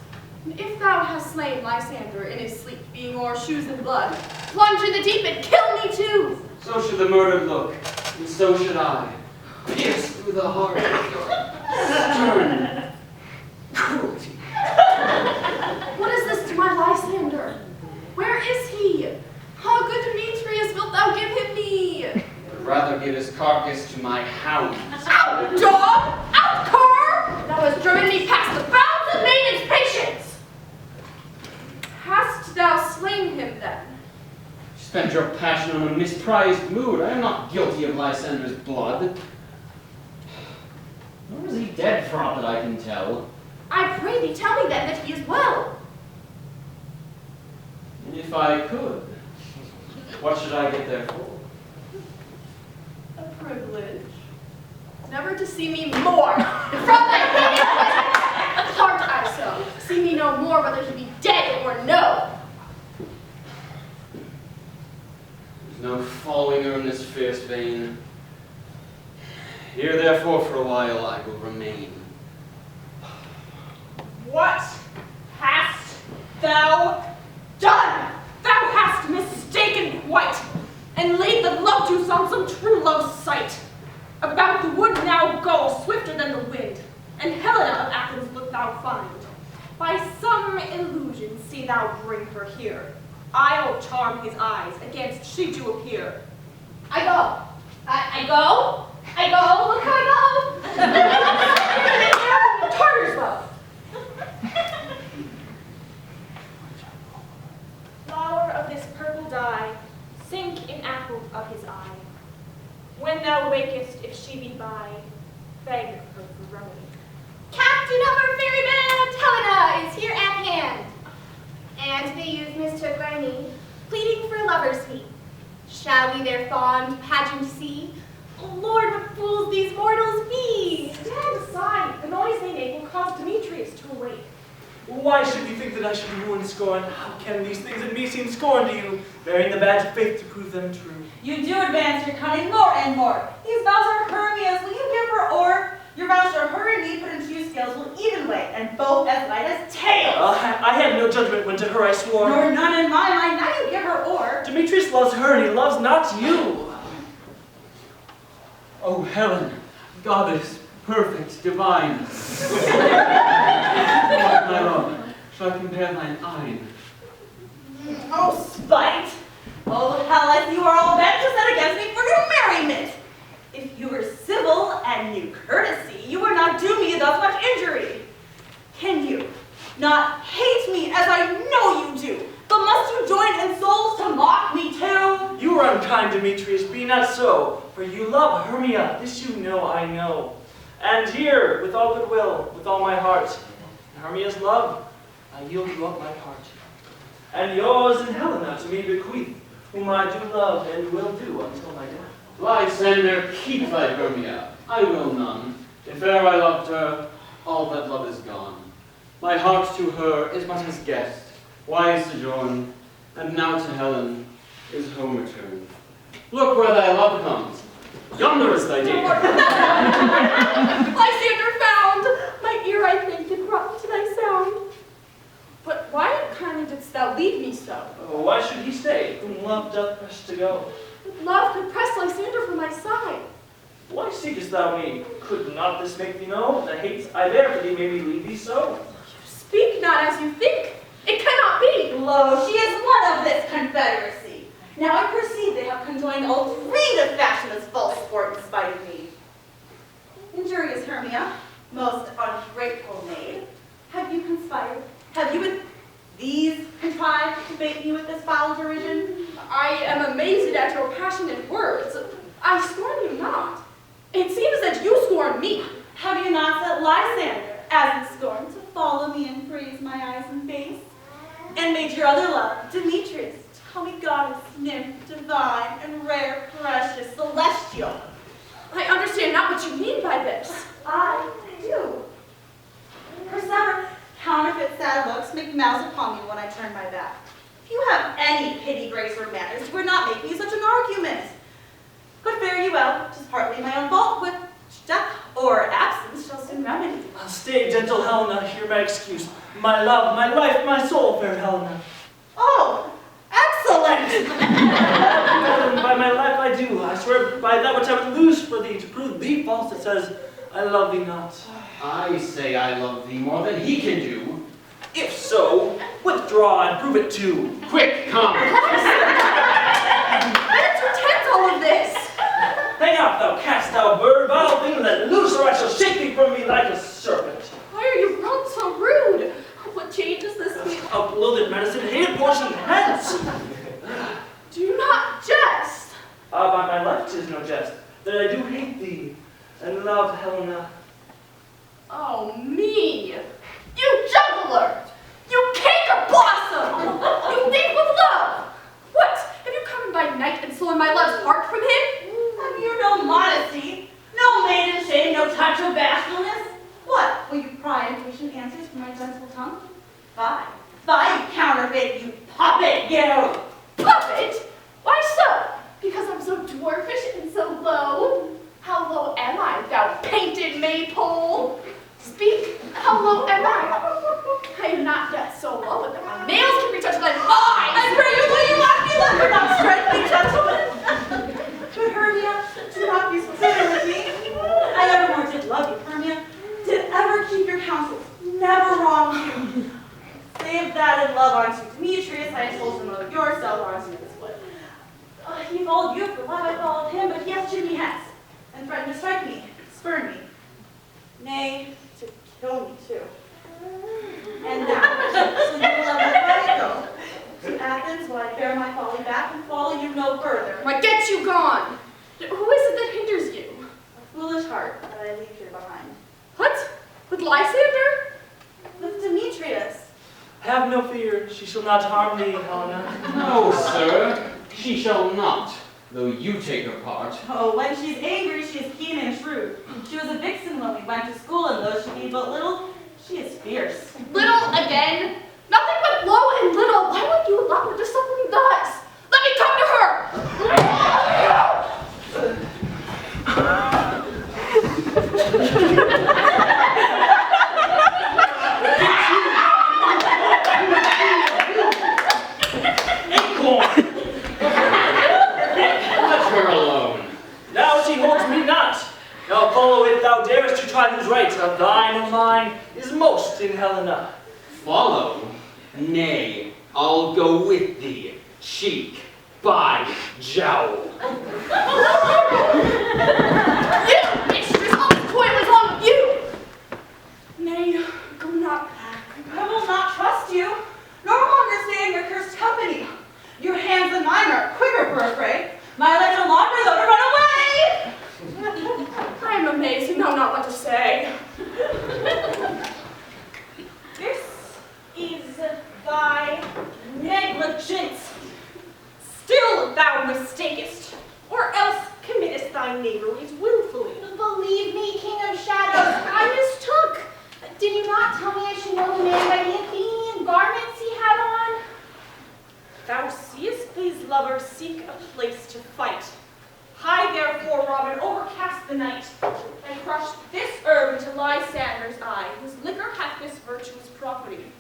[SPEAKER 3] And if thou hast slain Lysander in his sleep, being o'er shoes and blood, plunge in the deep and kill me too.
[SPEAKER 5] So should the murdered look. and so should I, pierce through the heart with your stern cruelty.
[SPEAKER 3] What is this to my Lysander? Where is he? How good Demetrius wilt thou give him me?
[SPEAKER 5] I'd rather give his carcass to my hounds.
[SPEAKER 3] Out, dog! Out, cur! Thou hast driven me past the bounds of maiden's patience. Hast thou slain him then?
[SPEAKER 5] Spent your passion on a misprized mood. I am not guilty of Lysander's blood. Nor is he dead for aught that I can tell.
[SPEAKER 3] I pray thee tell me then that he is well.
[SPEAKER 5] And if I could, what should I get there for?
[SPEAKER 3] A privilege. Never to see me more. From thy hated heart I so. See me no more whether he be dead or no.
[SPEAKER 5] There's no following her in this fierce vein. Here therefore for a while I will remain.
[SPEAKER 7] What hast thou done? Thou hast mistaken quite, and laid the love juice on some true love's sight. About the wood now go, swifter than the wind, and Helena of Athens wilt thou find. By some illusion see thou bring her here. I'll charm his eyes against she do appear.
[SPEAKER 3] I go. I go. I go. Look how I go. Tartar's love.
[SPEAKER 1] Flower of this purple dye, sink in apple of his eye. When thou wakest, if she be by, beg of her for remedy.
[SPEAKER 3] Captain of our ferryman, Helena, is here at hand. And the youth mistook our need, pleading for lovers' feet. Shall we their fond pageant see? Oh Lord, what fools these mortals be!
[SPEAKER 1] Stand aside. The noise they make will cause Demetrius to awake.
[SPEAKER 6] Why should you think that I should be ruined scorn? How can these things in me seem scorn to you, bearing the badge of faith to prove them true?
[SPEAKER 7] You do advance your cunning more and more. These vows are Hermia's. Will you give her o'er? Your vows are her and me put into two scales will even weigh, and both as light as tails.
[SPEAKER 6] I had no judgment when to her I swore.
[SPEAKER 7] Nor none in my mind. Now you give her o'er.
[SPEAKER 6] Demetrius loves her, and he loves not you.
[SPEAKER 5] Oh, Helen, goddess, perfect, divine. My love, shall I compare thine eyne?
[SPEAKER 7] Oh, spite! Oh, Hellas, you are all bent to set against me for your merriment. If you were civil and knew courtesy, you would not do me thus much injury. Can you not hate me as I know you do, but must you join in souls to mock me too?
[SPEAKER 6] You are unkind, Demetrius, be not so, for you love Hermia, this you know I know. And here, with all goodwill, with all my heart, in Hermia's love, I yield you up my heart. And yours and Helena to me bequeath, whom I do love and will do until my death.
[SPEAKER 5] Lysander, keep thy Hermia. I will none. If e'er I loved her, all that love is gone. My heart to her is but as guest, wise sojourn, and now to Helen is home returned. Look where thy love comes. Yonder is thy dear.
[SPEAKER 3] Lysander found! My ear, I think, did run to thy sound. But why unkindly didst thou leave me so?
[SPEAKER 6] Oh, why should he stay, whom love doth press to go?
[SPEAKER 3] With love could press Lysander from my side.
[SPEAKER 6] Why seekest thou me? Could not this make thee know? The hate I bear for thee made me leave thee so.
[SPEAKER 3] Speak not as you think. It cannot be.
[SPEAKER 7] Lo, she is one of this confederacy. Now I perceive they have conjoined all three to fashion this false sport in spite of me. Injurious Hermia, most ungrateful maid, have you conspired? Have you with these contrived to bait me with this foul derision?
[SPEAKER 3] I am amazed at your passionate words. I scorn you not. It seems that you scorn me.
[SPEAKER 7] Have you not set Lysander, as in scorn, to follow me and praise my eyes and face? And made your other love, Demetrius, tell me goddess, nymph, divine, and rare, precious, celestial.
[SPEAKER 3] I understand not what you mean by this.
[SPEAKER 7] I do. Persever, counterfeit sad looks make mouths upon me when I turn my back. If you have any pity, grace, or manners, you would not make me such an argument. But fare you well, 'tis partly my own fault, which death or absence shall soon remedy.
[SPEAKER 6] Stay, gentle Helena, hear my excuse. My love, my life, my soul, fair Helena.
[SPEAKER 7] Oh, excellent!
[SPEAKER 6] By my life I do, I swear by that which I would use for thee to prove thee false that says, I love thee not?
[SPEAKER 5] I say I love thee more than he can do.
[SPEAKER 6] If so, withdraw and prove it too.
[SPEAKER 5] Quick, come!
[SPEAKER 10] Let's pretend all of this.
[SPEAKER 6] Hang up, thou cast thou bird, vile thing, let loose, or I shall shake thee from me like a serpent.
[SPEAKER 10] Why are you grown so rude? What change does this mean?
[SPEAKER 6] Outloaded medicine, hated portion hence.
[SPEAKER 10] Do not jest.
[SPEAKER 6] Ah, by my life 'tis no jest, that I do hate thee, and love Helena.
[SPEAKER 10] Oh, me. You juggler. You cake blossom. You think with love. What? Have you come in by night and stolen my love's heart from him?
[SPEAKER 7] Have you no modesty? No maiden shame, no touch of bashfulness? What, will you pry impatient answers from my gentle tongue? Fie, you counterfeit, you puppet, you!
[SPEAKER 10] Puppet? Why so? Because I'm so dwarfish and so low? How low am I, thou painted maypole? Speak, how low am I? I am not yet so low that my nails can reach out to thine eyes.
[SPEAKER 7] I pray you, will you not be let not strike me, gentlemen? But Hermia, do not be so bitter with me. I evermore did love you, Hermia. Did ever keep your counsels, never wronged you. Save that in love unto Demetrius, I told him of yourself unto this wood. He followed you for love, I followed him, but he has Jimmy hence, and threatened to strike me, spurn me. Nay, to kill me too. And now, so you will let me go to Athens while I bear my folly back and follow you no further.
[SPEAKER 10] Why, get you gone. Who is it that hinders you?
[SPEAKER 7] A foolish heart that I leave here behind.
[SPEAKER 10] What? With Lysander?
[SPEAKER 7] With Demetrius.
[SPEAKER 6] Have no fear, she shall not harm thee, Helena.
[SPEAKER 5] No, sir, she shall not, though you take her part.
[SPEAKER 7] Oh, when she's angry, she is keen and shrewd. She was a vixen when we went to school, and though she be but little, she is fierce.
[SPEAKER 10] Little again? Nothing but low and little. Why would you allow her to something thus? Let me come to her!
[SPEAKER 5] Let her alone.
[SPEAKER 6] Now she holds me not. Now follow if thou darest to try whose right of thine or mine is most in Helena.
[SPEAKER 5] Follow? Nay, I'll go with thee, cheek by jowl.
[SPEAKER 10] You, mistress, all this toil is on you! Nay, go not back.
[SPEAKER 7] I will not trust you, nor longer stay in your cursed company. Your hands and mine are quicker for a fray. My legs are longer, though, to run away!
[SPEAKER 10] I am amazed and know not what to say.
[SPEAKER 7] This is thy negligence.
[SPEAKER 1] Still thou mistakest, or else committest thy knaveries willfully.
[SPEAKER 3] Believe me, King of Shadows, I mistook. Did you not tell me I should know the man by the Athenian garments he had on?
[SPEAKER 1] Thou seest these lovers seek a place to fight. Hie therefore, Robin, overcast the night, and crush this herb into Lysander's eye, whose liquor hath this virtuous property.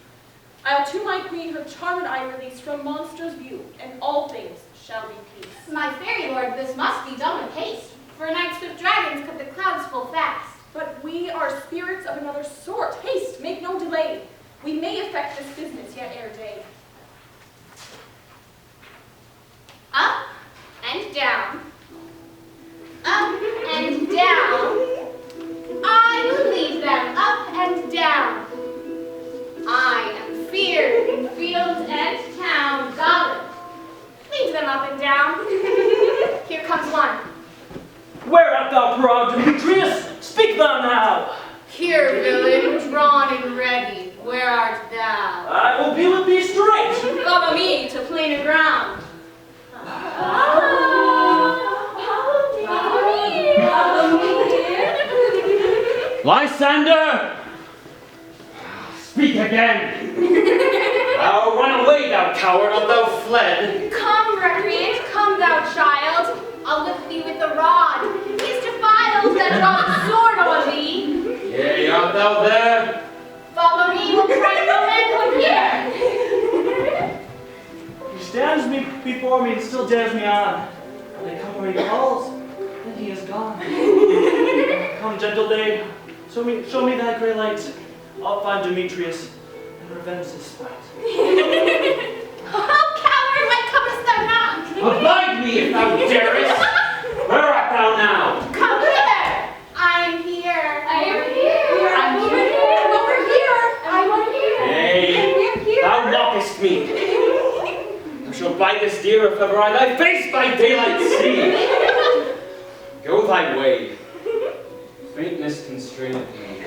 [SPEAKER 1] I'll to my queen her charmed eye release from monster's view, and all things shall be peace.
[SPEAKER 3] My fairy lord, this must be done with haste, for night swift dragons cut the clouds full fast.
[SPEAKER 1] But we are spirits of another sort. Haste, make no delay. We may effect this business yet ere day.
[SPEAKER 3] Up and down. Up and down. I will lead them up and down. I am feared in fields and town. Goblin, lead them up and down. Here comes one.
[SPEAKER 6] Where art thou, proud Demetrius? Speak thou now.
[SPEAKER 3] Here, villain, drawn and ready. Where art thou?
[SPEAKER 6] I will be with thee straight.
[SPEAKER 3] Follow me to plainer ground.
[SPEAKER 5] Lysander! Speak again! Thou run away, thou coward, art thou fled?
[SPEAKER 3] Come, recreant, come, thou child. I'll lift thee with the rod. These defiles that draw the sword on thee.
[SPEAKER 5] Yea, art thou there?
[SPEAKER 3] Follow me, we'll try no manhood here.
[SPEAKER 6] He stands before me and still dares me on. When I come where he calls, then and he is gone. Come, gentle day, show me thy grey light. I'll find Demetrius and revenge this spite.
[SPEAKER 3] Oh, coward, why comest thou not?
[SPEAKER 5] Abide me if thou darest! Where art thou now?
[SPEAKER 3] Come hither! I'm here.
[SPEAKER 4] I am here.
[SPEAKER 3] I'm over here. I'm over here. I'm over here.
[SPEAKER 5] Nay,
[SPEAKER 3] We're here.
[SPEAKER 5] thou mockest me. Thou shalt bite this deer if ever I thy face by daylight see. Go thy way. Faintness constraineth me.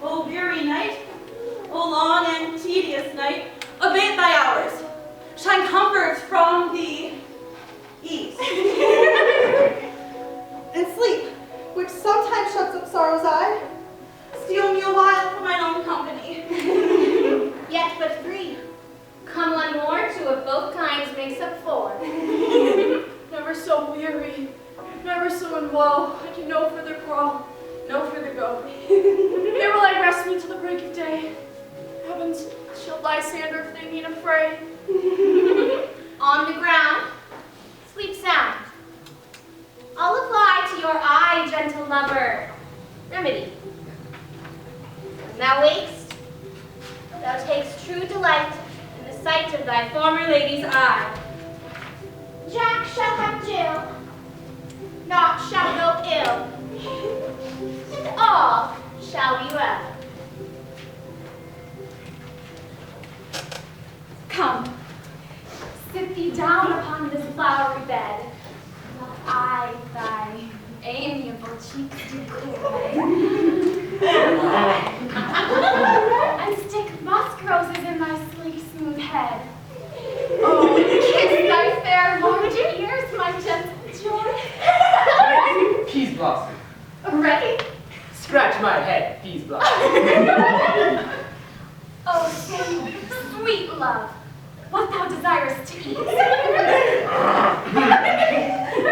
[SPEAKER 7] O weary night, O long and tedious night, abate thy hours. Shine comfort from the east. And sleep, which sometimes shuts up sorrow's eye, steal me a while for mine own company.
[SPEAKER 3] Yet but three. Come one more, two of both kinds makes up four.
[SPEAKER 10] Never so weary, never so in woe. I can no further crawl, no further go. Here will I rest me till the break of day. Heavens, shall Lysander if they meet a fray.
[SPEAKER 3] On the ground, sleep sound. I'll apply to your eye, gentle lover, remedy. When thou wakest, thou takest true delight in the sight of thy former lady's eye. Jack shall have Jill, naught shall go ill, and all shall be well.
[SPEAKER 10] Come, sit thee down upon this flowery bed, while I thy amiable cheeks do cool. And stick musk roses in thy sleek smooth head. Oh, kiss thy fair large ears, my gentle joy.
[SPEAKER 9] Peas blossom.
[SPEAKER 10] Ready?
[SPEAKER 9] Scratch my head, peas blossom.
[SPEAKER 10] Oh, sweet love, what thou desirest to eat.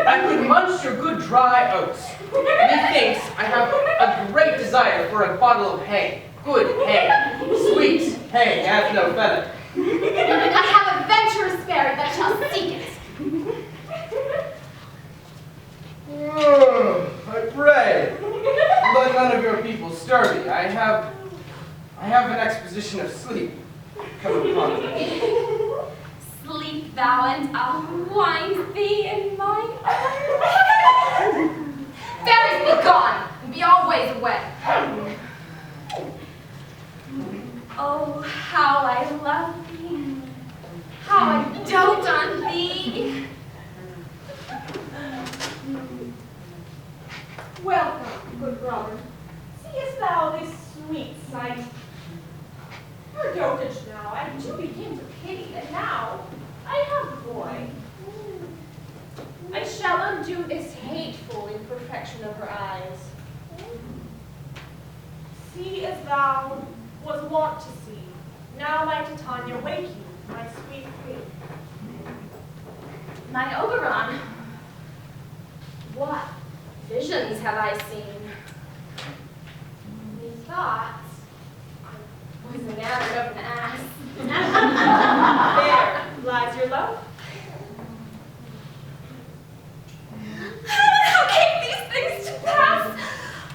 [SPEAKER 9] I could munch your good dry oats. Methinks I have a great desire for a bottle of hay. Good hay. Sweet hay hath no feather.
[SPEAKER 10] I have a venturous fairy that shall seek it.
[SPEAKER 9] I pray, let none of your people stir me. I have an exposition of sleep come upon me.
[SPEAKER 10] Sleep thou, and I'll wind thee in my arms. Fairies, be gone, and be all ways away. Oh, how I love thee, how I dote on thee.
[SPEAKER 7] Welcome, good brother. Seest thou this sweet sight? Her dotage now, I do begin to pity that now I have a boy. I shall undo this hateful imperfection of her eyes. See as thou was wont to see. Now my Titania wake you, my sweet queen.
[SPEAKER 10] My Oberon, what visions have I seen? Methought I was enamored of an ass.
[SPEAKER 7] There lies your love.
[SPEAKER 10] How came these things to pass?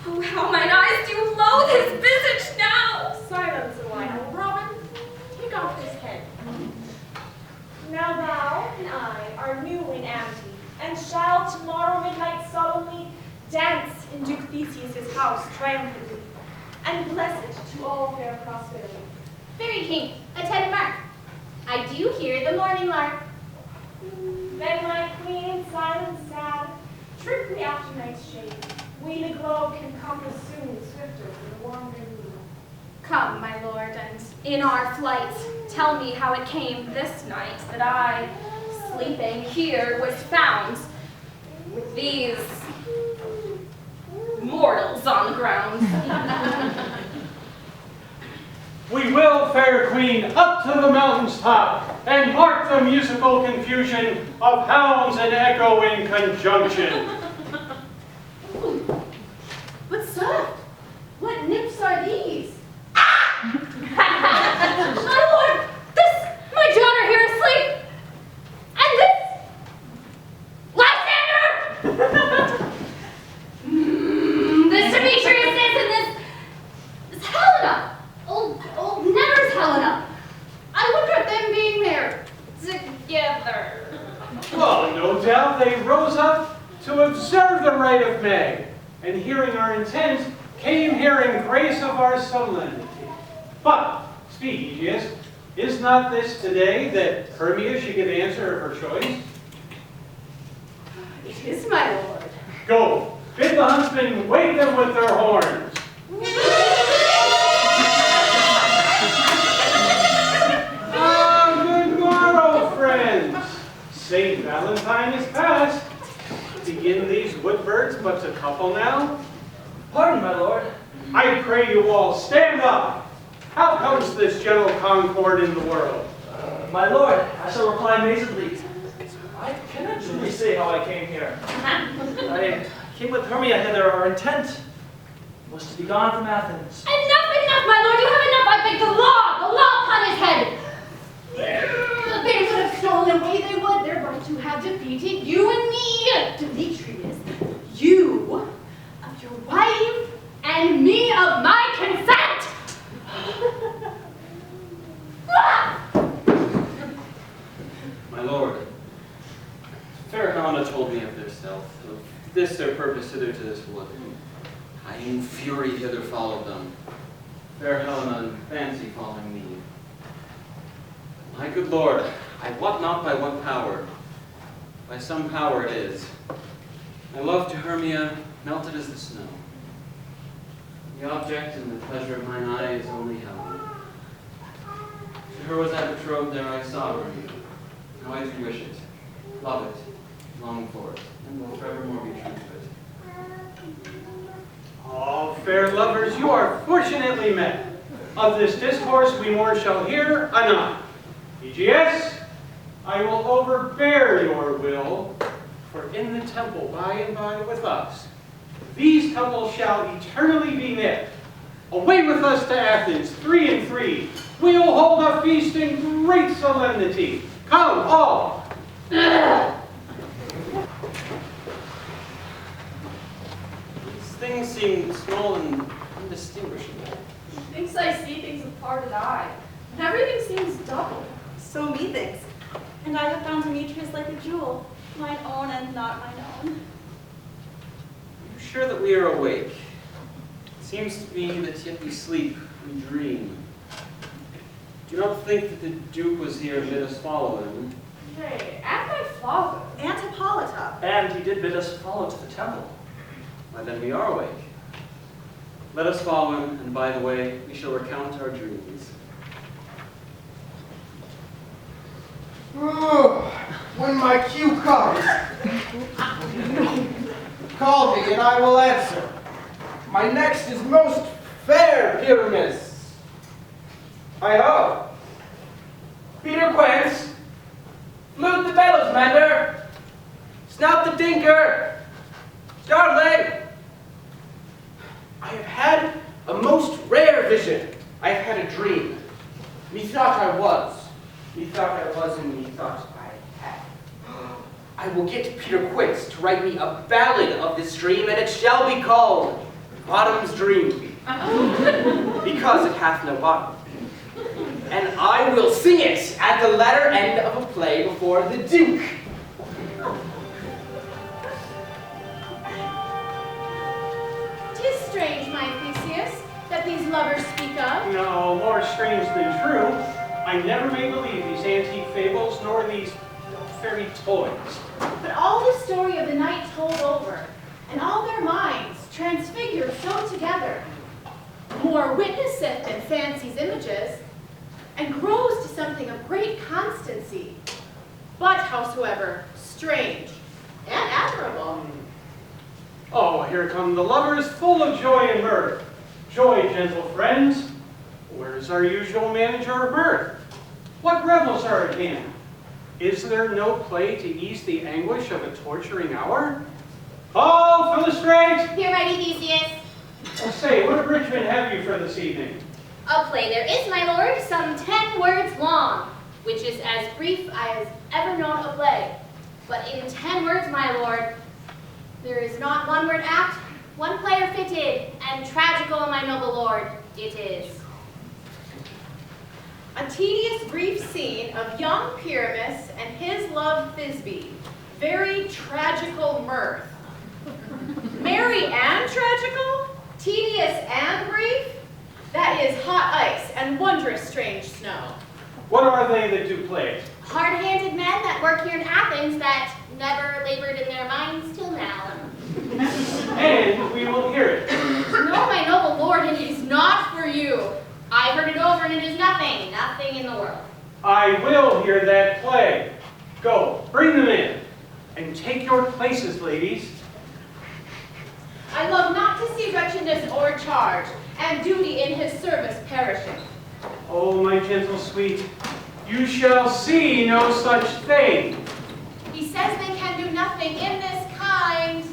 [SPEAKER 10] Oh, how mine eyes do loathe his visage now!
[SPEAKER 7] Silence a while. Robin, take off this head. Now thou and I are new in amity, and shall tomorrow midnight solemnly dance in Duke Theseus' house triumphantly, and bless it to all fair prosperity.
[SPEAKER 3] Fairy King, attend mark. I do hear the morning lark.
[SPEAKER 7] Then my queen in silence sad, trip the after night's shade. We the globe can compass soon, swifter than the wandering moon.
[SPEAKER 10] Come, my lord, and in our flight, tell me how it came this night that I, sleeping here, was found with these mortals on the ground.
[SPEAKER 2] We will, fair queen, up to the mountain's top, and mark the musical confusion of hounds and echo in conjunction.
[SPEAKER 3] But sir, what nips are these?
[SPEAKER 10] My lord, this, my daughter here asleep, and this,
[SPEAKER 2] they rose up to observe the rite of May, and hearing our intent, came here in grace of our solemnity. But, speak, Aegeus, is not this today that Hermia should give answer of her choice?
[SPEAKER 3] It is, my lord.
[SPEAKER 2] Go, bid the huntsmen wake them with their horns. Good morrow, friends. St. Valentine is past. Begin these wood birds but to couple now?
[SPEAKER 6] Pardon, my lord.
[SPEAKER 2] I pray you all stand up. How comes this general concord in the world?
[SPEAKER 6] My lord, I shall reply amazedly. I cannot truly say how I came here. I came with Hermia hither. Our intent was to be gone from Athens.
[SPEAKER 4] Enough, my lord, you have enough. I beg the law upon his head.
[SPEAKER 3] They would have stolen away, they would. They're going to have defeated you and me. Demetrius, you of your wife,
[SPEAKER 4] And me of my consent.
[SPEAKER 5] My lord, fair Helena told me of their stealth, of this their purpose hither to this wood. I in fury hither followed them, fair Helena in fancy following me. My good lord, I wot not by what power, by some power it is. My love to Hermia melted as the snow. The object and the pleasure of mine eye is only Helena. To her was I betrothed, there I saw her. Now I do wish it, love it, long for it, and will forevermore be true to it.
[SPEAKER 2] All fair lovers, you are fortunately met. Of this discourse we more shall hear anon. Aegeus, I will overbear your will, for in the temple by and by with us, these couples shall eternally be knit. Away with us to Athens, 3 and 3. We will hold a feast in great solemnity. Come, all.
[SPEAKER 5] These things seem small and indistinguishable.
[SPEAKER 10] Thinks I see things with parted eye, and everything seems double.
[SPEAKER 7] So methinks. And I have found Demetrius like a jewel, mine own and not mine own.
[SPEAKER 5] Are you sure that we are awake? It seems to me that yet we sleep, we dream. Do you not think that the Duke was here and bid us follow him?
[SPEAKER 10] Nay, and my father.
[SPEAKER 7] Aunt Hippolyta.
[SPEAKER 6] And he did bid us follow to the temple.
[SPEAKER 5] Why, then we are awake. Let us follow him, and by the way, we shall recount our dreams.
[SPEAKER 9] When my cue comes, call me and I will answer. My next is most fair Pyramus. Hi-ho. Peter Quince. Flute the bellows mender. Snout the dinker. Starling. I have had a most rare vision. I have had a dream. Methought I was. Methought I was and methought I had. I will get Peter Quince to write me a ballad of this dream, and it shall be called Bottom's Dream. Because it hath no bottom. And I will sing it at the latter end of a play before the Duke.
[SPEAKER 3] "'Tis strange, my Theseus, that these lovers speak of.
[SPEAKER 2] No, more strange than true. I never may believe these antique fables, nor these fairy toys.
[SPEAKER 3] But all the story of the night told over, and all their minds transfigured so together, more witnesseth than fancy's images, and grows to something of great constancy, but howsoever strange and admirable."
[SPEAKER 2] Oh, here come the lovers, full of joy and mirth. Joy, gentle friends. Where's our usual manager of mirth? What revels are at hand? Is there no play to ease the anguish of a torturing hour? All Philostrate!
[SPEAKER 12] Here, mighty Theseus.
[SPEAKER 2] Say, what abridgment have you for this evening?
[SPEAKER 12] A play there is, my lord, some 10 words long, which is as brief as ever known a play. But in 10 words, my lord, there is not one word apt, one player fitted, and tragical, my noble lord, it is.
[SPEAKER 3] A tedious brief scene of young Pyramus and his love Thisbe, very tragical mirth. Merry and tragical, tedious and brief, that is hot ice and wondrous strange snow.
[SPEAKER 2] What are they that do play it?
[SPEAKER 12] Hard-handed men that work here in Athens that never labored in their minds till now.
[SPEAKER 2] And we will hear it.
[SPEAKER 12] No, my noble lord, it is not for you. I've heard it over and it is nothing, nothing in the world.
[SPEAKER 2] I will hear that play. Go, bring them in, and take your places, ladies.
[SPEAKER 3] I love not to see wretchedness or charge, and duty in his service perishing.
[SPEAKER 2] Oh, my gentle sweet, you shall see no such thing.
[SPEAKER 3] He says they can do nothing in this kind.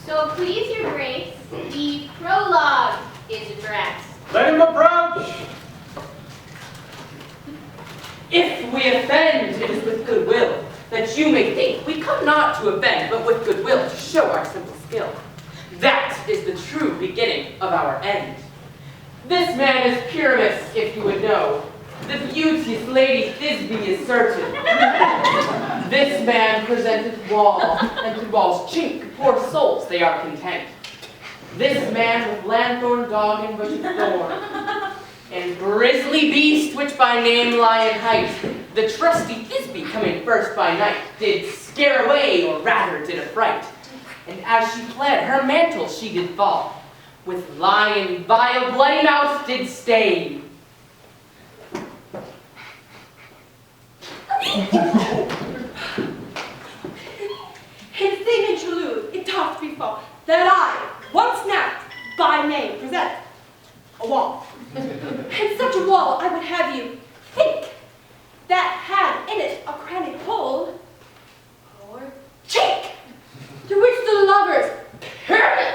[SPEAKER 12] So please your grace, the prologue is addressed.
[SPEAKER 2] Let him approach.
[SPEAKER 8] If we offend, it is with goodwill, that you may think we come not to offend, but with goodwill to show our simple skill. That is the true beginning of our end. This man is Pyramus, if you would know. The beauteous Lady Thisbe is certain. This man presenteth wall, and to wall's chink, poor souls, they are content. This man with lanthorn, dog, and bush of thorn, and grisly beast, which by name lie in height, the trusty Thisbe coming first by night, did scare away, or rather did affright. And as she fled, her mantle she did fall, with lion vile bloody mouth did stain.
[SPEAKER 10] His thing in Toulouse, it doth befall, that I, once now, by name present a wall. And such a wall I would have you think that had in it a crannied hole, or chink, through which the lovers perish.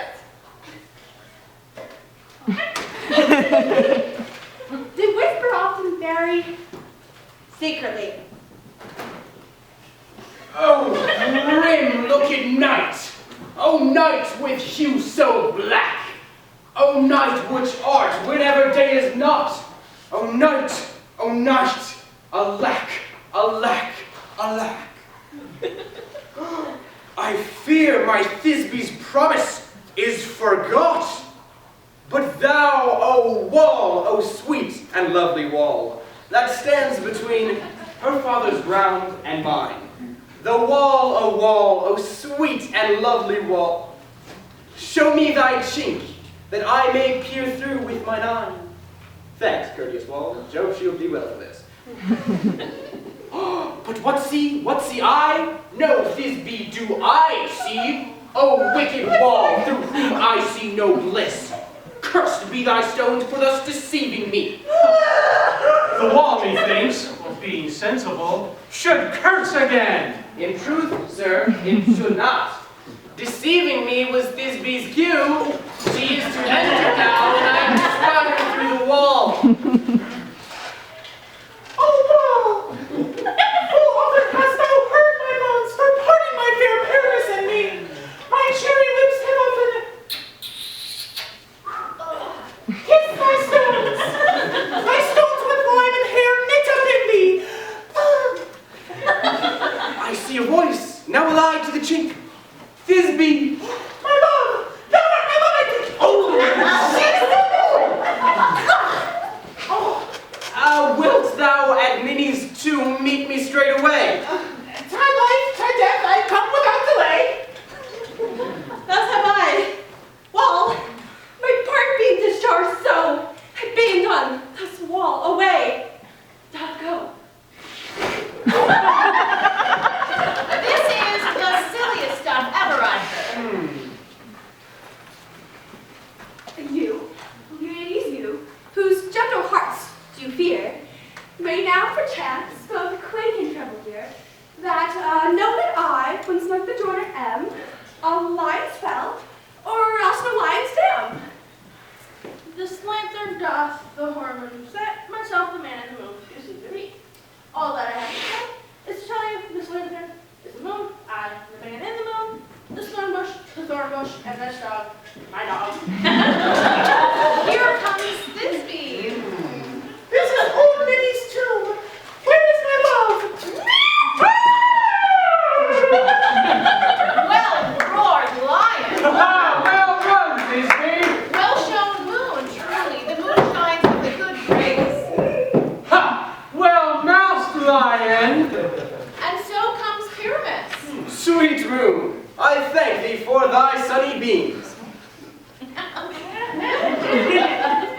[SPEAKER 10] They whisper often very secretly.
[SPEAKER 9] Oh, grim-looking night! Oh, night with hue so black! Oh, night which art whenever day is not! Oh, night! Alack, alack, alack! I fear my Thisbe's promise is forgot! But thou, O wall, O sweet and lovely wall, that stands between her father's ground and mine. The wall, O sweet and lovely wall, show me thy chink, that I may peer through with mine eye. Thanks, courteous wall. Jove shield thee well for this. But what see I? No Thisbe do I see. O wicked wall, through whom I see no bliss. Cursed be thy stones for thus deceiving me.
[SPEAKER 2] The wall, methinks, being sensible, should curse again.
[SPEAKER 9] In truth, sir, it should not. Deceiving me was Thisbe's cue. She is to enter now, and I am to swat her through the wall.
[SPEAKER 11] Oh, wall! Full often hast thou heard my moans for parting my fair Paris and me. My cherry lips have often kissed thy stones. Thy stones with lime and hair knit up in thee.
[SPEAKER 9] I see a voice. Now will I to the chink. Thisbe!
[SPEAKER 11] My love! Thou art my love!
[SPEAKER 9] Oh! Wilt thou at Minnie's tomb meet me straight away?
[SPEAKER 11] Thy life, thy death, I come without delay.
[SPEAKER 10] Thus have I. Wall, my part being discharged so, and being done, thus wall away, doth go.
[SPEAKER 3] This is the silliest stuff ever I heard.
[SPEAKER 10] You, ladies, you, whose gentle hearts do fear, may now perchance both quake and tremble here, that know that I, when smoke the joiner am, a lion's fell, or else no lion's dam.
[SPEAKER 7] This lantern doth the horn set, myself the man in the moon you see to me. All that I have to say is to tell you this lantern is the moon, I, the man in the moon, the stone bush, the thorn bush, and this dog, my dog.
[SPEAKER 3] Here comes Thisbe.
[SPEAKER 11] This is old Minnie's tomb. Where is my love?
[SPEAKER 2] thy end.
[SPEAKER 3] And so comes Pyramus.
[SPEAKER 9] Sweet moon, I thank thee for thy sunny beams.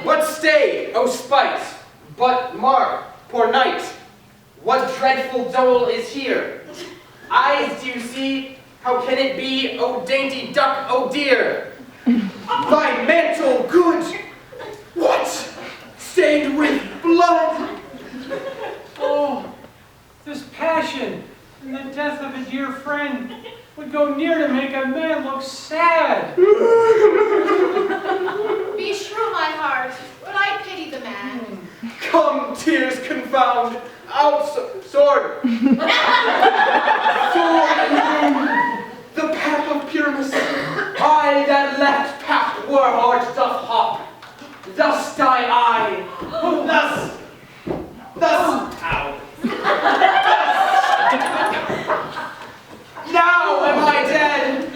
[SPEAKER 9] But stay, O spite, but mark, poor knight, what dreadful dole is here? Eyes do you see? How can it be, O dainty duck, O dear? Thy mantle good! What? Stained with blood?
[SPEAKER 2] Oh, this passion and the death of a dear friend would go near to make a man look sad.
[SPEAKER 3] Be sure, my heart, but I pity the man.
[SPEAKER 9] Come, tears confound! Out, sword! Sword! The path of Pyramus, I that left path where heart doth hop. Thus die I, thus, ow. Now am I dead,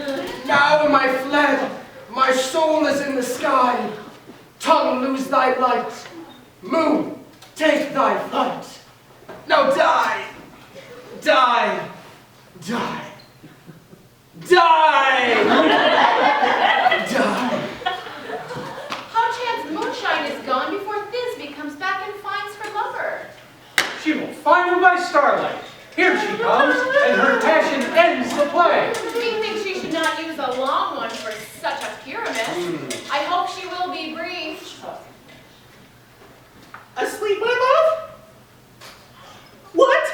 [SPEAKER 9] now am I fled, my soul is in the sky. Tongue, lose thy light, moon, take thy flight. Now die, die, die. Die! Die!
[SPEAKER 3] How chance moonshine is gone before Thisbe comes back and finds her lover?
[SPEAKER 2] She will find him by starlight. Here she comes, and her passion ends the play.
[SPEAKER 3] Methinks she should not use a long one for such a Pyramus. I hope she will be brief.
[SPEAKER 11] Asleep, my love? What?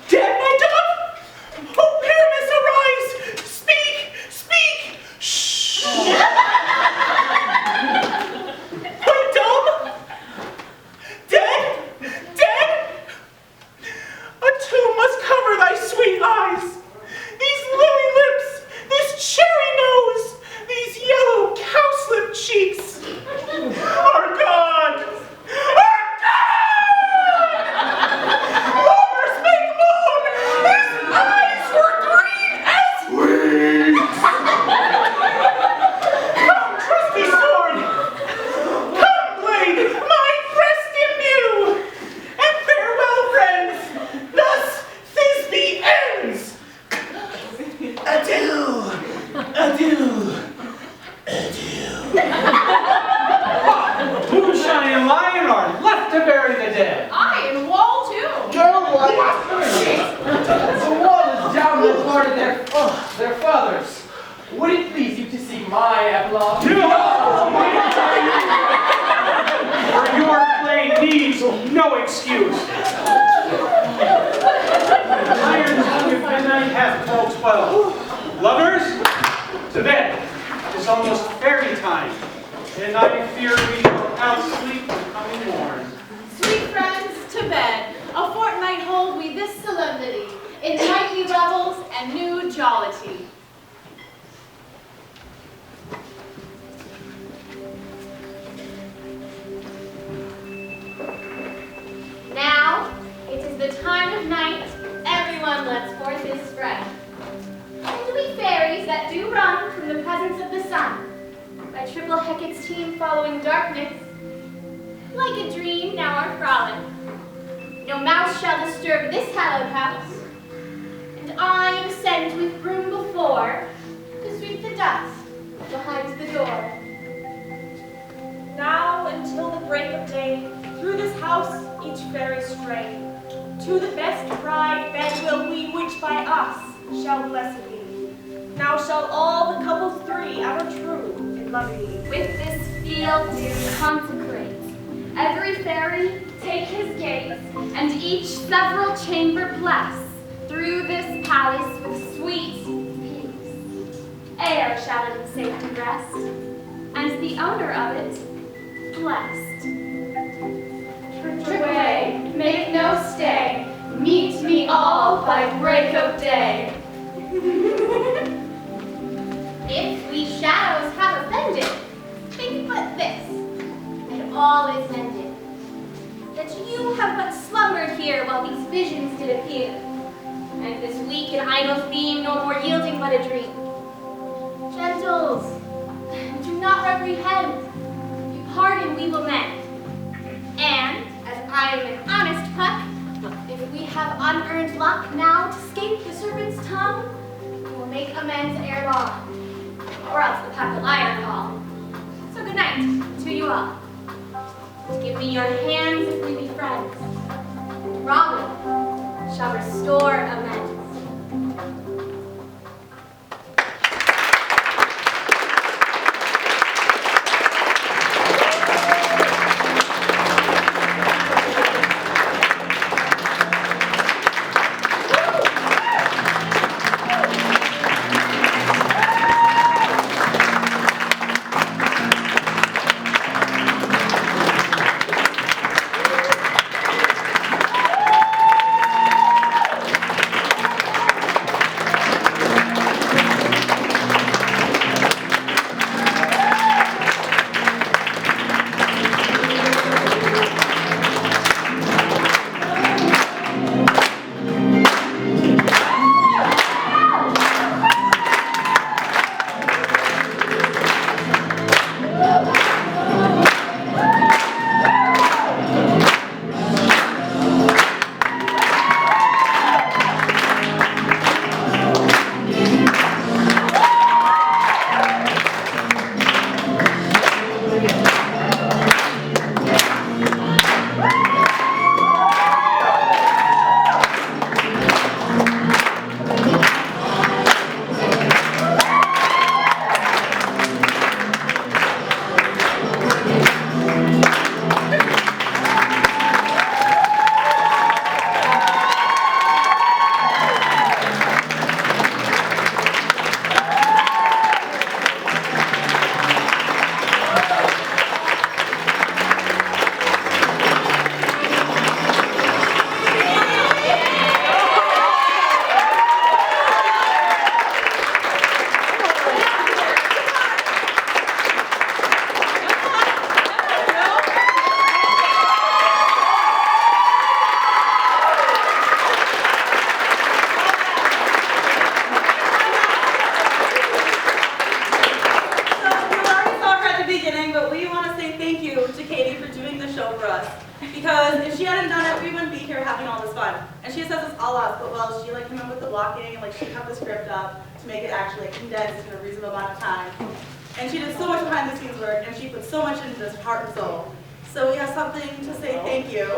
[SPEAKER 11] Dead, my dove? Oh, Pyramus, arise! Speak! Speak! Shh! Quite dumb? Dead? Dead? A tomb must cover thy sweet eyes. These lily lips, this cherry nose, these yellow cowslip cheeks are gone. Are gone! Lovers make moan! His eyes were green as weeds! Come, trusty sword! Come, blade, my breast imbue! And farewell, friends! Thus Thisbe ends! Adieu! Adieu!
[SPEAKER 2] Moonshine and lion are left to bury the dead.
[SPEAKER 3] Aye, and Wall too.
[SPEAKER 9] No one! The wall is down the heart of their fathers. Would it please you to see my epilogue?
[SPEAKER 2] No! Your play needs no excuse. Iron tongue at midnight hath told 12. Lovers, to bed. 'Tis almost fairy time, and I fear we shall outsleep the coming morn.
[SPEAKER 3] Sweet friends, to bed. A fortnight hold we this solemnity, in nightly revels and new jollity.
[SPEAKER 12] Now, it is the time of night, everyone lets forth his sprite. And we fairies that do run from the presence of the sun, by triple Hecate's team following darkness, like a dream now are frolic. No mouse shall disturb this hallowed house, and I am sent with broom before to sweep the dust behind the door.
[SPEAKER 10] Now until the break of day, through this house each fairy stray. To the best bride bed will we, which by us shall blessed be. Now shall all the couples three ever true in love be.
[SPEAKER 4] With this field do consecrate. Every fairy take his gaze, and each several chamber bless. Through this palace with sweet peace, air shall in safety rest, and the owner of it blessed. Trick away, make no stay, meet me all by break of day.
[SPEAKER 12] If we shadows have offended, think but this, and all is mended. That you have but slumbered here while these visions did appear, and this weak and idle theme no more yielding but a dream. Gentles, do not reprehend, you pardon we will mend. And, as I am an honest puck, if we have have unearned luck now to escape the serpent's tongue, we will make amends ere long, or else the pack of liar call. So good night to you all. Give me your hands if we be friends. Wrongly shall restore amends.
[SPEAKER 7] Because if she hadn't done it, we wouldn't be here having all this fun. And she says it's all us, but well, she came up with the blocking and she cut the script up to make it actually condensed in a reasonable amount of time. And she did so much behind the scenes work, and she put so much into this heart and soul. So we have something to say thank you.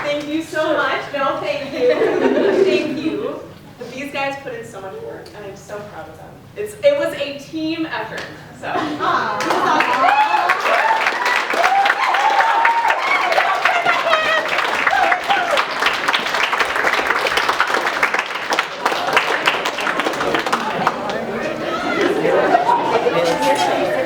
[SPEAKER 1] Thank you so much. No, thank you. Thank you. But these guys put in so much work, and I'm so proud of them. It was a team effort. So.